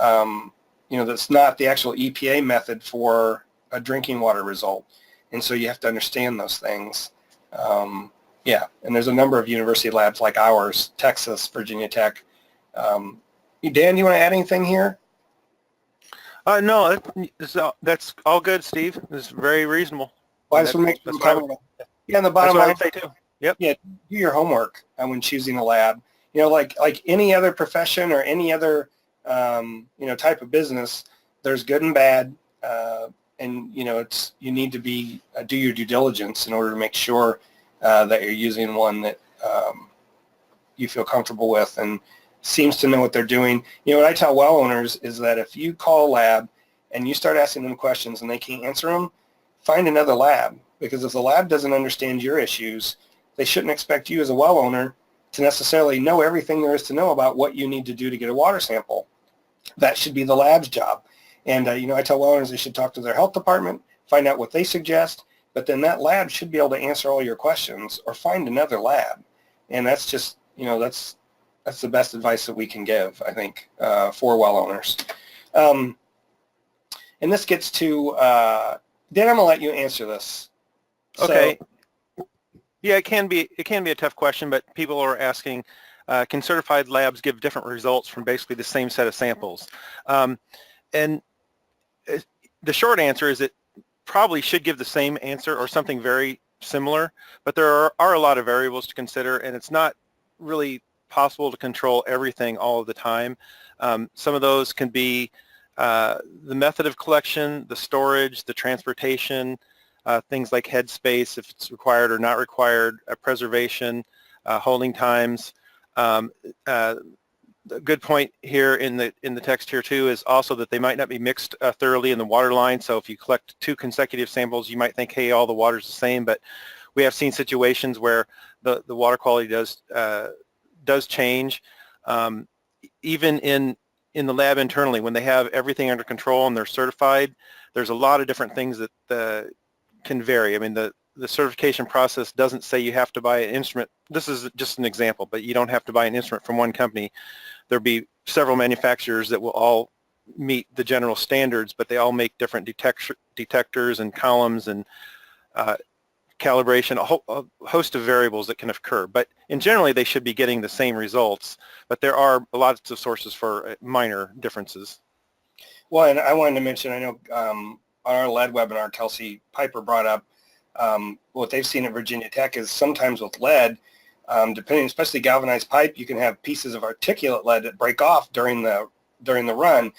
that's not the actual EPA method for a drinking water result. And so you have to understand those things. Yeah, and there's a number of university labs like ours, Texas, Virginia Tech. Dan, do you want to add anything here? No, that's all good, Steve. It's very reasonable. Well, I just want to make sure we're talking about that. Yeah, and the bottom line, say too. Yep. Yeah, do your homework when choosing a lab. Like any other profession or any other type of business, there's good and bad, and you need to do your due diligence in order to make sure that you're using one that you feel comfortable with and seems to know what they're doing. What I tell well owners is that if you call a lab and you start asking them questions and they can't answer them, find another lab, because if the lab doesn't understand your issues, they shouldn't expect you as a well owner to necessarily know everything there is to know about what you need to do to get a water sample. That should be the lab's job. And I tell well owners they should talk to their health department, find out what they suggest, but then that lab should be able to answer all your questions, or find another lab. And that's just, that's the best advice that we can give, I think, for well owners. And this gets to, Dan, I'm going to let you answer this. Okay. Yeah, it can be a tough question, but people are asking, can certified labs give different results from basically the same set of samples? And the short answer is it probably should give the same answer or something very similar, but there are a lot of variables to consider, and it's not really possible to control everything all of the time. Some of those can be the method of collection, the storage, the transportation, things like head space, if it's required or not required, preservation, holding times. A good point here in the text here too is also that they might not be mixed thoroughly in the water line. So if you collect 2 consecutive samples, you might think, hey, all the water's the same, but we have seen situations where the water quality does change. Even in the lab internally, when they have everything under control and they're certified, there's a lot of different things that can vary. I mean, the certification process doesn't say you have to buy an instrument. This is just an example, but you don't have to buy an instrument from one company. There'll be several manufacturers that will all meet the general standards, but they all make different detectors and columns and calibration, a host of variables that can occur. But in generally, they should be getting the same results, but there are lots of sources for minor differences. Well, and I wanted to mention, I know on our lead webinar, Kelsey Piper brought up what they've seen at Virginia Tech is sometimes with lead, depending, especially galvanized pipe, you can have pieces of articulate lead that break off during the run.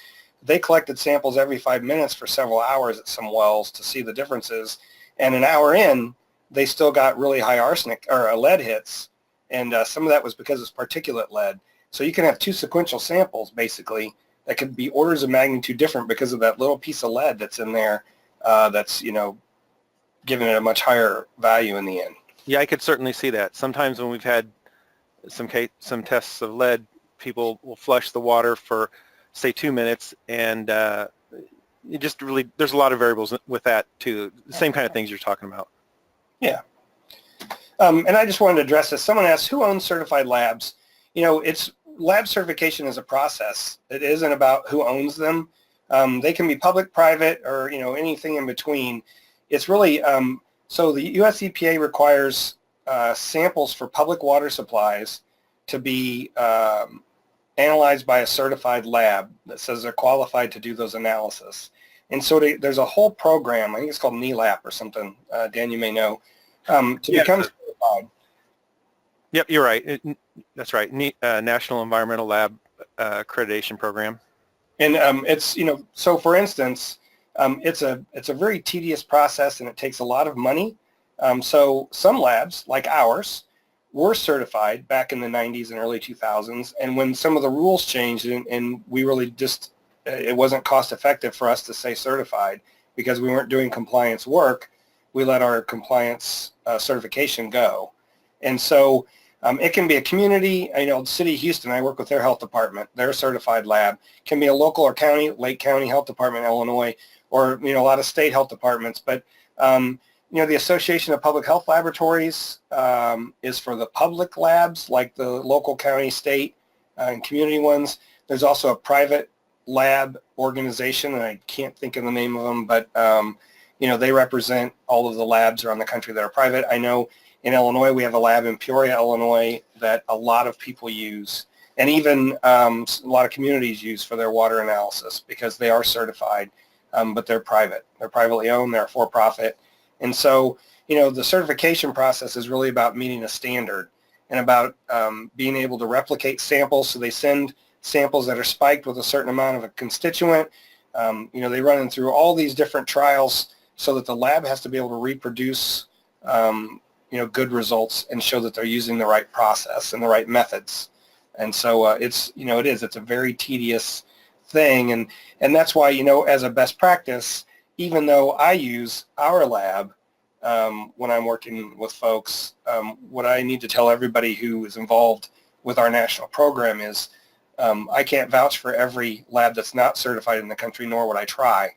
They collected samples every 5 minutes for several hours at some wells to see the differences, and an hour in, they still got really high arsenic or lead hits, and some of that was because it's particulate lead. So you can have 2 sequential samples basically that could be orders of magnitude different because of that little piece of lead that's in there that's giving it a much higher value in the end. Yeah, I could certainly see that. Sometimes when we've had some tests of lead, people will flush the water for, say, 2 minutes, and it just really, there's a lot of variables with that too. The same kind of things you're talking about. Yeah. And I just wanted to address this. Someone asked, who owns certified labs? It's lab certification is a process. It isn't about who owns them. They can be public, private, or anything in between. It's really so the U.S. EPA requires samples for public water supplies to be analyzed by a certified lab that says they're qualified to do those analysis. And so there's a whole program, I think it's called NIHA or something, Dan, you may know, to become certified. Yep, you're right. That's right. National Environmental Lab Accreditation Program. And it's, so for instance, it's a very tedious process and it takes a lot of money. So some labs, like ours, were certified back in the 90s and early 2000s. And when some of the rules changed and we really just it wasn't cost effective for us to say certified because we weren't doing compliance work. We let our compliance certification go. And so it can be a community, the city of Houston, I work with their health department, their certified lab. It can be a local or county, Lake County Health Department, Illinois, or, a lot of state health departments. But, the Association of Public Health Laboratories is for the public labs, like the local, county, state, and community ones. There's also a private lab organization, and I can't think of the name of them, but, they represent all of the labs around the country that are private. I know in Illinois, we have a lab in Peoria, Illinois, that a lot of people use, and even a lot of communities use for their water analysis because they are certified, but they're private. They're privately owned, they're for-profit. And so, the certification process is really about meeting a standard and about being able to replicate samples. So they send samples that are spiked with a certain amount of a constituent. They run them through all these different trials so that the lab has to be able to reproduce good results and show that they're using the right process and the right methods. And so it's a very tedious thing. And that's why, as a best practice, even though I use our lab when I'm working with folks, what I need to tell everybody who is involved with our national program is I can't vouch for every lab that's not certified in the country, nor would I try.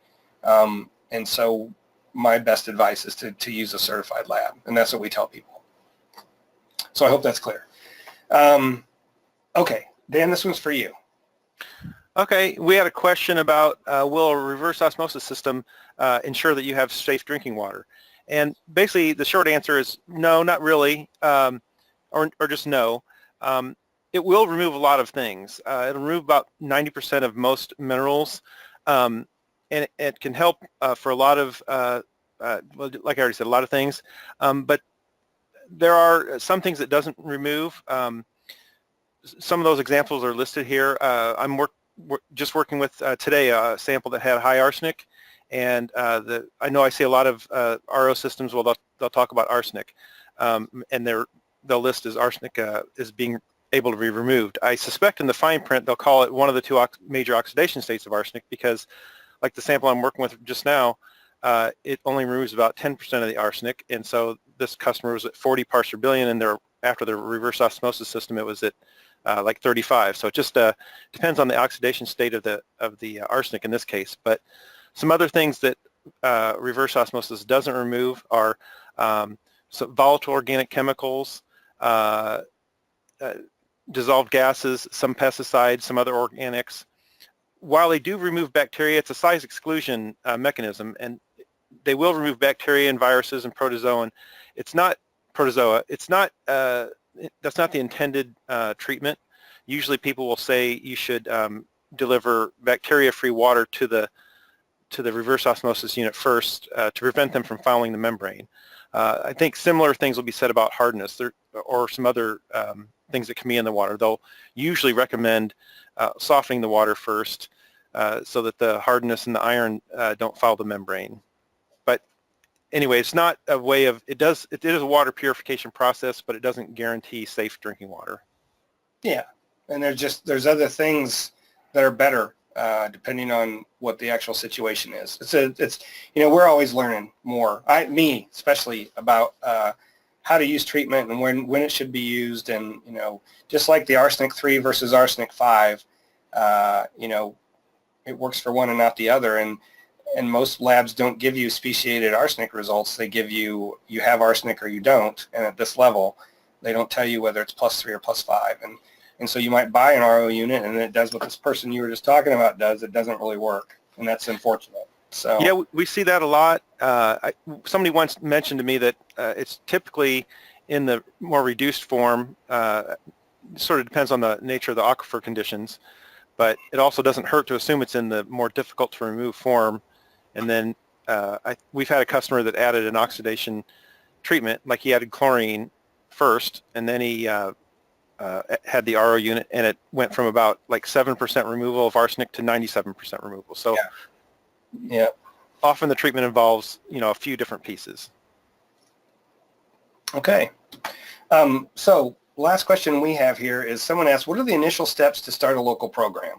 And so my best advice is to use a certified lab, and that's what we tell people. So I hope that's clear. Okay, Dan, this one's for you. Okay, we had a question about will a reverse osmosis system ensure that you have safe drinking water? And basically the short answer is no, not really, or just no. It will remove a lot of things. It'll remove about 90% of most minerals, and it can help for a lot of, well, like I already said, a lot of things. But there are some things that doesn't remove. Some of those examples are listed here. I'm just working with today a sample that had high arsenic, and I know I see a lot of RO systems. Well, they'll talk about arsenic, and they'll list as arsenic is being able to be removed. I suspect in the fine print they'll call it one of the two major oxidation states of arsenic because, like the sample I'm working with just now, it only removes about 10% of the arsenic, and so this customer was at 40 parts per billion, and after the reverse osmosis system it was at like 35. So it just depends on the oxidation state of the arsenic in this case. But some other things that reverse osmosis doesn't remove are some volatile organic chemicals, dissolved gases, some pesticides, some other organics. While they do remove bacteria, it's a size exclusion mechanism, and they will remove bacteria and viruses and protozoa. It's not protozoa. It's not. That's not the intended treatment. Usually, people will say you should deliver bacteria-free water to the reverse osmosis unit first to prevent them from fouling the membrane. I think similar things will be said about hardness or some other things that can be in the water. They'll usually recommend softening the water first so that the hardness and the iron don't foul the membrane. But anyway, it's not a way of, it is a water purification process, but it doesn't guarantee safe drinking water. Yeah, and there's other things that are better depending on what the actual situation is. It's we're always learning more. Me especially about how to use treatment and when it should be used, and just like the arsenic 3 versus arsenic 5, it works for one and not the other, and most labs don't give you speciated arsenic results. They give you have arsenic or you don't, and at this level they don't tell you whether it's +3 or +5, and so you might buy an RO unit and it does what this person you were just talking about does. It doesn't really work, and that's unfortunate. So yeah, we see that a lot. Somebody once mentioned to me that it's typically in the more reduced form. Sort of depends on the nature of the aquifer conditions, but it also doesn't hurt to assume it's in the more difficult to remove form. And then we've had a customer that added an oxidation treatment, like he added chlorine first, and then he had the RO unit, and it went from about like 7% removal of arsenic to 97% removal. So yeah, often the treatment involves a few different pieces. Okay. So last question we have here is someone asked, what are the initial steps to start a local program?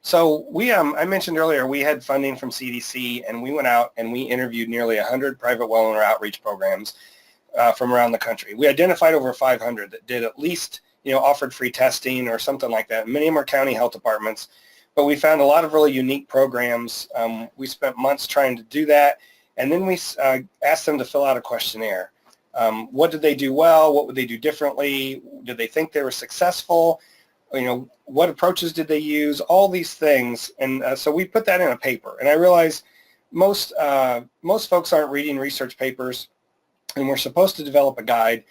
So I mentioned earlier, we had funding from CDC, and we went out and we interviewed nearly 100 private well owner outreach programs from around the country. We identified over 500 that did at least, offered free testing or something like that. Many of them are county health departments, but we found a lot of really unique programs. We spent months trying to do that, and then we asked them to fill out a questionnaire. What did they do well? What would they do differently? Did they think they were successful? What approaches did they use? All these things, and so we put that in a paper. And I realize most folks aren't reading research papers, and we're supposed to develop a guide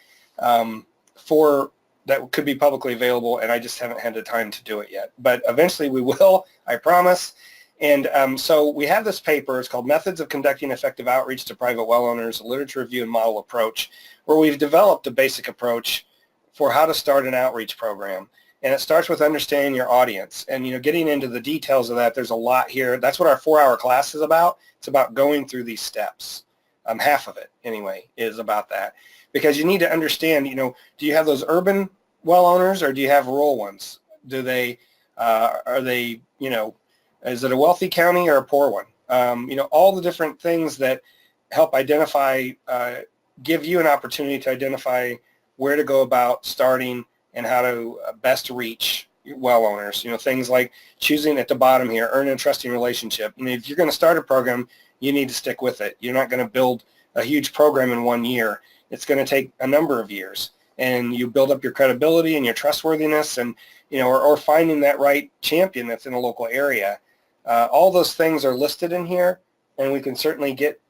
for that could be publicly available, and I just haven't had the time to do it yet. But eventually we will, I promise. And so we have this paper. It's called Methods of Conducting Effective Outreach to Private Well Owners, a Literature Review and Model Approach, where we've developed a basic approach for how to start an outreach program. And it starts with understanding your audience. And, getting into the details of that, there's a lot here. That's what our 4-hour class is about. It's about going through these steps. Half of it, anyway, is about that. Because you need to understand, do you have those urban well owners or do you have rural ones? Do they, are they, is it a wealthy county or a poor one? All the different things that help identify, give you an opportunity to identify where to go about starting and how to best reach well owners. Things like choosing at the bottom here, earn a trusting relationship. If you're going to start a program, you need to stick with it. You're not going to build a huge program in 1 year. It's going to take a number of years. And you build up your credibility and your trustworthiness and, or finding that right champion that's in a local area. All those things are listed in here, and we can certainly get,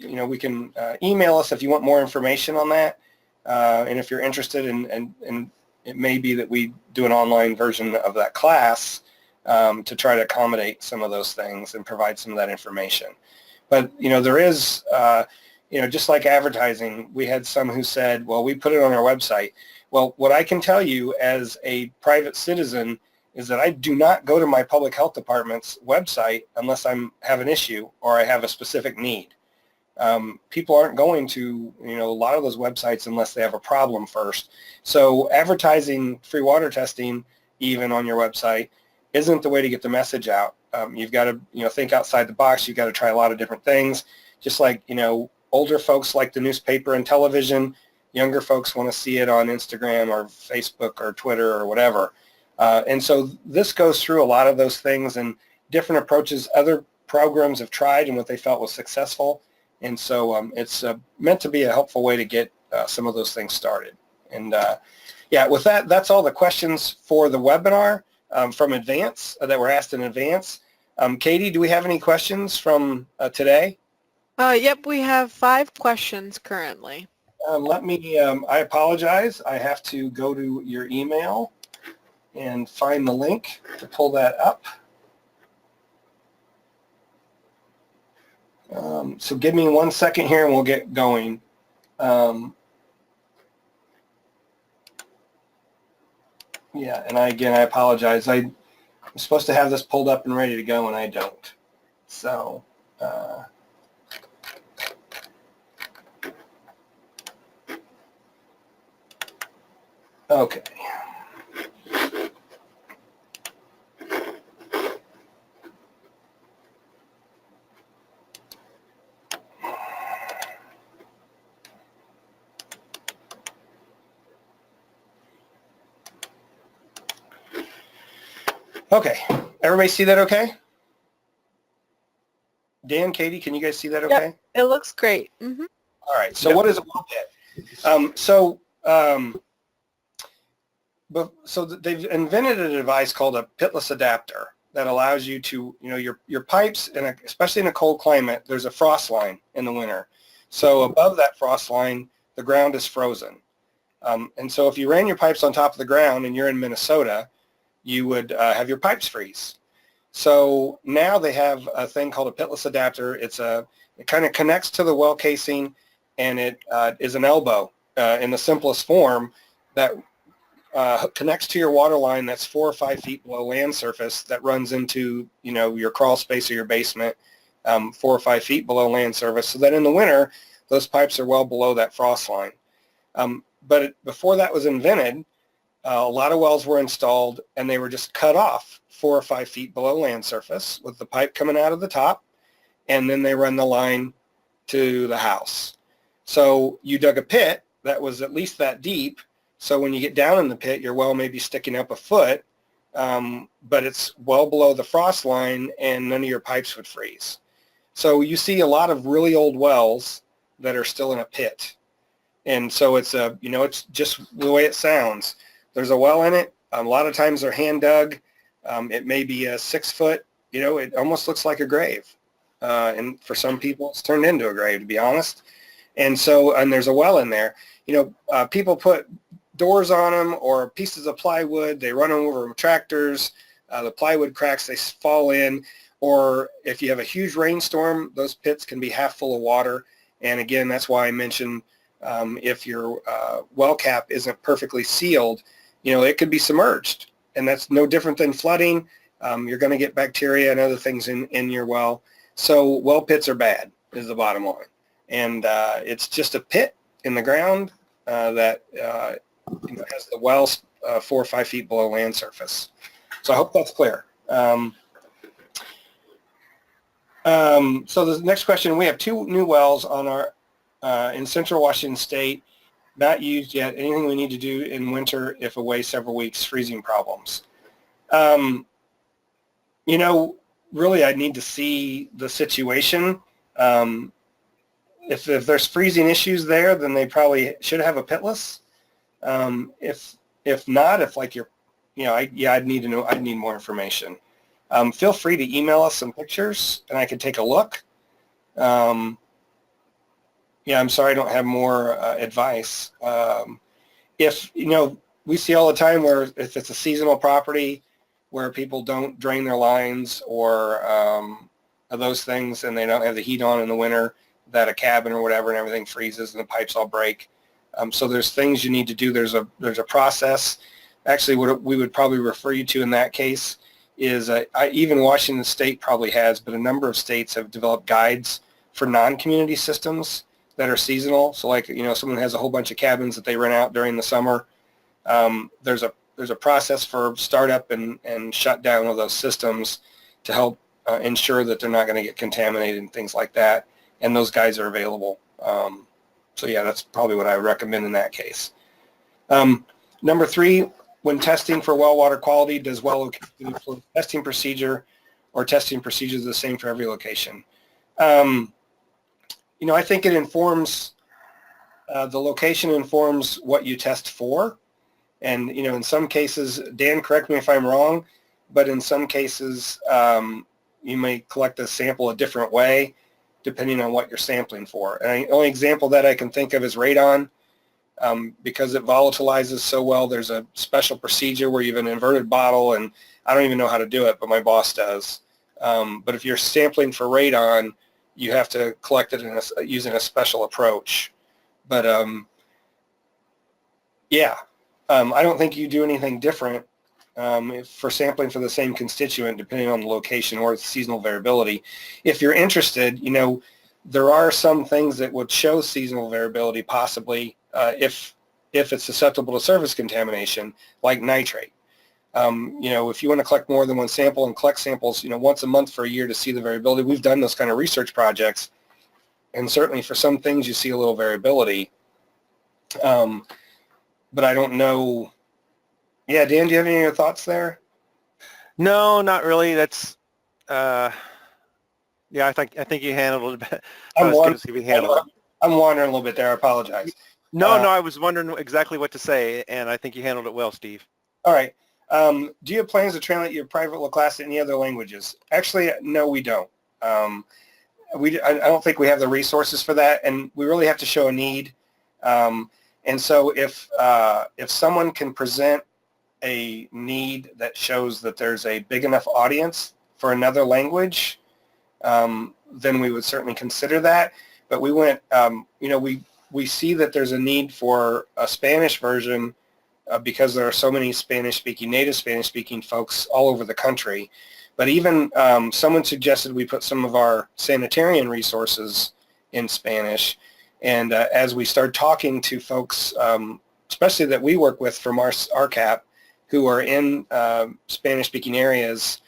we can email us if you want more information on that. And if you're interested in it may be that we do an online version of that class to try to accommodate some of those things and provide some of that information. But, there is, just like advertising, we had some who said, well, we put it on our website. Well, what I can tell you as a private citizen is that I do not go to my public health department's website unless I have an issue or I have a specific need. People aren't going to, a lot of those websites unless they have a problem first. So advertising free water testing even on your website isn't the way to get the message out. You've got to, think outside the box. You've got to try a lot of different things. Just like, older folks like the newspaper and television, younger folks want to see it on Instagram or Facebook or Twitter or whatever. And so this goes through a lot of those things and different approaches other programs have tried and what they felt was successful. And so it's meant to be a helpful way to get some of those things started. And yeah, with that, that's all the questions for the webinar from advance that were asked in advance. Katie, do we have any questions from today? Yep, we have 5 questions currently. I apologize. I have to go to your email and find the link to pull that up. So give me 1 second here and we'll get going. Yeah, and again, I apologize. I'm supposed to have this pulled up and ready to go, and I don't. So, okay. Okay, everybody see that okay? Dan, Katie, can you guys see that okay? Yep, it looks great. Mm-hmm. All right, so what is a well pit? So they've invented a device called a pitless adapter that allows you to, your pipes, especially in a cold climate, there's a frost line in the winter. So above that frost line, the ground is frozen. And so if you ran your pipes on top of the ground and you're in Minnesota, you would have your pipes freeze. So now they have a thing called a pitless adapter. It kind of connects to the well casing, and it is an elbow in the simplest form that connects to your water line that's 4 or 5 feet below land surface that runs into, your crawl space or your basement 4 or 5 feet below land surface. So that in the winter, those pipes are well below that frost line. But before that was invented, a lot of wells were installed and they were just cut off 4 or 5 feet below land surface with the pipe coming out of the top, and then they run the line to the house. So you dug a pit that was at least that deep, so when you get down in the pit, your well may be sticking up a foot, but it's well below the frost line and none of your pipes would freeze. So you see a lot of really old wells that are still in a pit. And so it's it's just the way it sounds. There's a well in it. A lot of times they're hand dug. It may be a 6 foot, it almost looks like a grave. And for some people, it's turned into a grave, to be honest. And there's a well in there. People put doors on them or pieces of plywood. They run them over with tractors. The plywood cracks, they fall in. Or if you have a huge rainstorm, those pits can be half full of water. And again, that's why I mentioned if your well cap isn't perfectly sealed, it could be submerged. And that's no different than flooding. You're going to get bacteria and other things in your well. So well pits are bad, is the bottom line. And it's just a pit in the ground that has the wells 4 or 5 feet below land surface. So I hope that's clear. So the next question, we have 2 new wells on our in Central Washington State, not used yet. Anything we need to do in winter if away several weeks, freezing problems? Really I need to see the situation. If there's freezing issues there, then they probably should have a pitless. If not, if like I'd need to know. I'd need more information. Feel free to email us some pictures, and I can take a look. I'm sorry I don't have more advice. If we see all the time where if it's a seasonal property where people don't drain their lines or those things, and they don't have the heat on in the winter, that a cabin or whatever and everything freezes and the pipes all break. So there's things you need to do. There's a process. Actually, what we would probably refer you to in that case is even Washington State probably has, but a number of states have developed guides for non-community systems that are seasonal. So like, someone has a whole bunch of cabins that they rent out during the summer. There's a process for startup and shutdown of those systems to help ensure that they're not going to get contaminated and things like that. And those guides are available. So yeah, that's probably what I would recommend in that case. Number 3, when testing for well water quality, does well location influence testing procedure, or testing procedures the same for every location? I think it informs, the location informs what you test for. And, in some cases, Dan, correct me if I'm wrong, but in some cases, you may collect a sample a different way depending on what you're sampling for. And the only example that I can think of is radon. Because it volatilizes so well, there's a special procedure where you have an inverted bottle, and I don't even know how to do it, but my boss does. But if you're sampling for radon, you have to collect it using a special approach. But I don't think you do anything different for sampling for the same constituent, depending on the location or the seasonal variability. If you're interested, there are some things that would show seasonal variability possibly if it's susceptible to surface contamination, like nitrate. If you want to collect more than one sample and collect samples, once a month for a year to see the variability, we've done those kind of research projects, and certainly for some things you see a little variability. But I don't know. Yeah, Dan, do you have any other thoughts there? No, not really. That's I think you handled it. I'm wandering a little bit there. I apologize. No, I was wondering exactly what to say, and I think you handled it well, Steve. All right. Do you have plans to translate your private well class in any other languages? Actually, no, we don't. I don't think we have the resources for that, and we really have to show a need. And so if someone can present a need that shows that there's a big enough audience for another language, then we would certainly consider that. But we went, we see that there's a need for a Spanish version because there are so many native Spanish-speaking folks all over the country. But even someone suggested we put some of our sanitarian resources in Spanish. And as we start talking to folks, especially that we work with from our RCAP, who are in Spanish-speaking areas,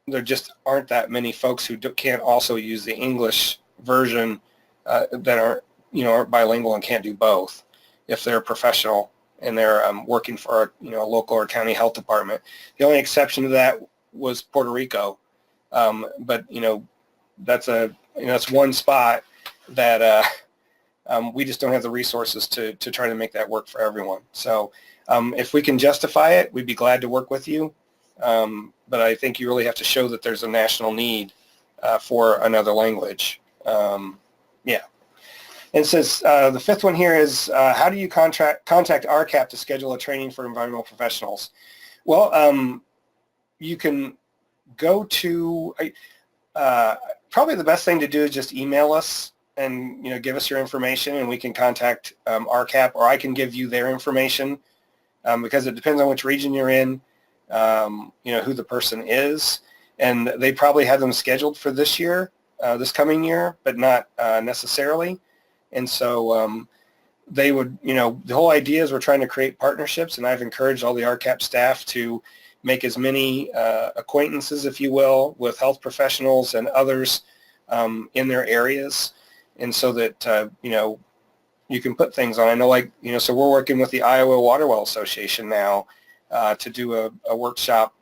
there just aren't that many folks who can't also use the English version that aren't bilingual and can't do both if they're a professional and they're working for a local or county health department. The only exception to that was Puerto Rico, but that's one spot that we just don't have the resources to try to make that work for everyone. So if we can justify it, we'd be glad to work with you. But I think you really have to show that there's a national need for another language. Yeah. And says the fifth one here is how do you contact RCAP to schedule a training for environmental professionals? Well, you can go to probably the best thing to do is just email us and give us your information, and we can contact RCAP, or I can give you their information because it depends on which region you're in. Who the person is, and they probably have them scheduled for this year, this coming year, but not necessarily. And so they would, the whole idea is we're trying to create partnerships, and I've encouraged all the RCAP staff to make as many acquaintances, if you will, with health professionals and others in their areas, and so that, you can put things on. I know, so we're working with the Iowa Water Well Association now to do a workshop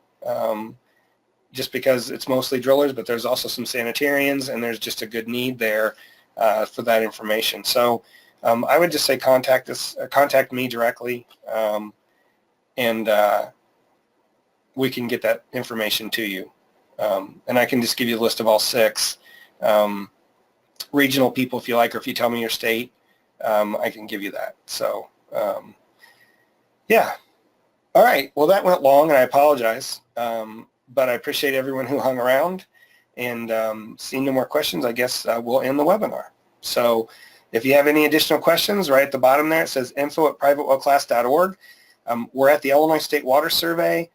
just because it's mostly drillers, but there's also some sanitarians, and there's just a good need there for that information. So I would just say contact me directly, and we can get that information to you. And I can just give you a list of all 6 regional people if you like, or if you tell me your state, I can give you that. So yeah. All right, well, that went long, and I apologize, but I appreciate everyone who hung around, and seeing no more questions, I guess we'll end the webinar. So if you have any additional questions, right at the bottom there, it says info@privatewellclass.org. We're at the Illinois State Water Survey.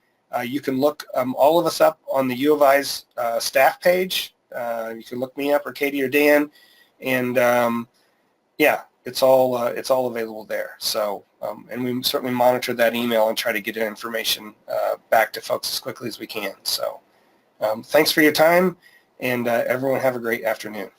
You can look all of us up on the U of I's staff page. You can look me up, or Katie, or Dan, and yeah, it's all available there. So, and we certainly monitor that email and try to get information back to folks as quickly as we can. So, thanks for your time, and everyone have a great afternoon.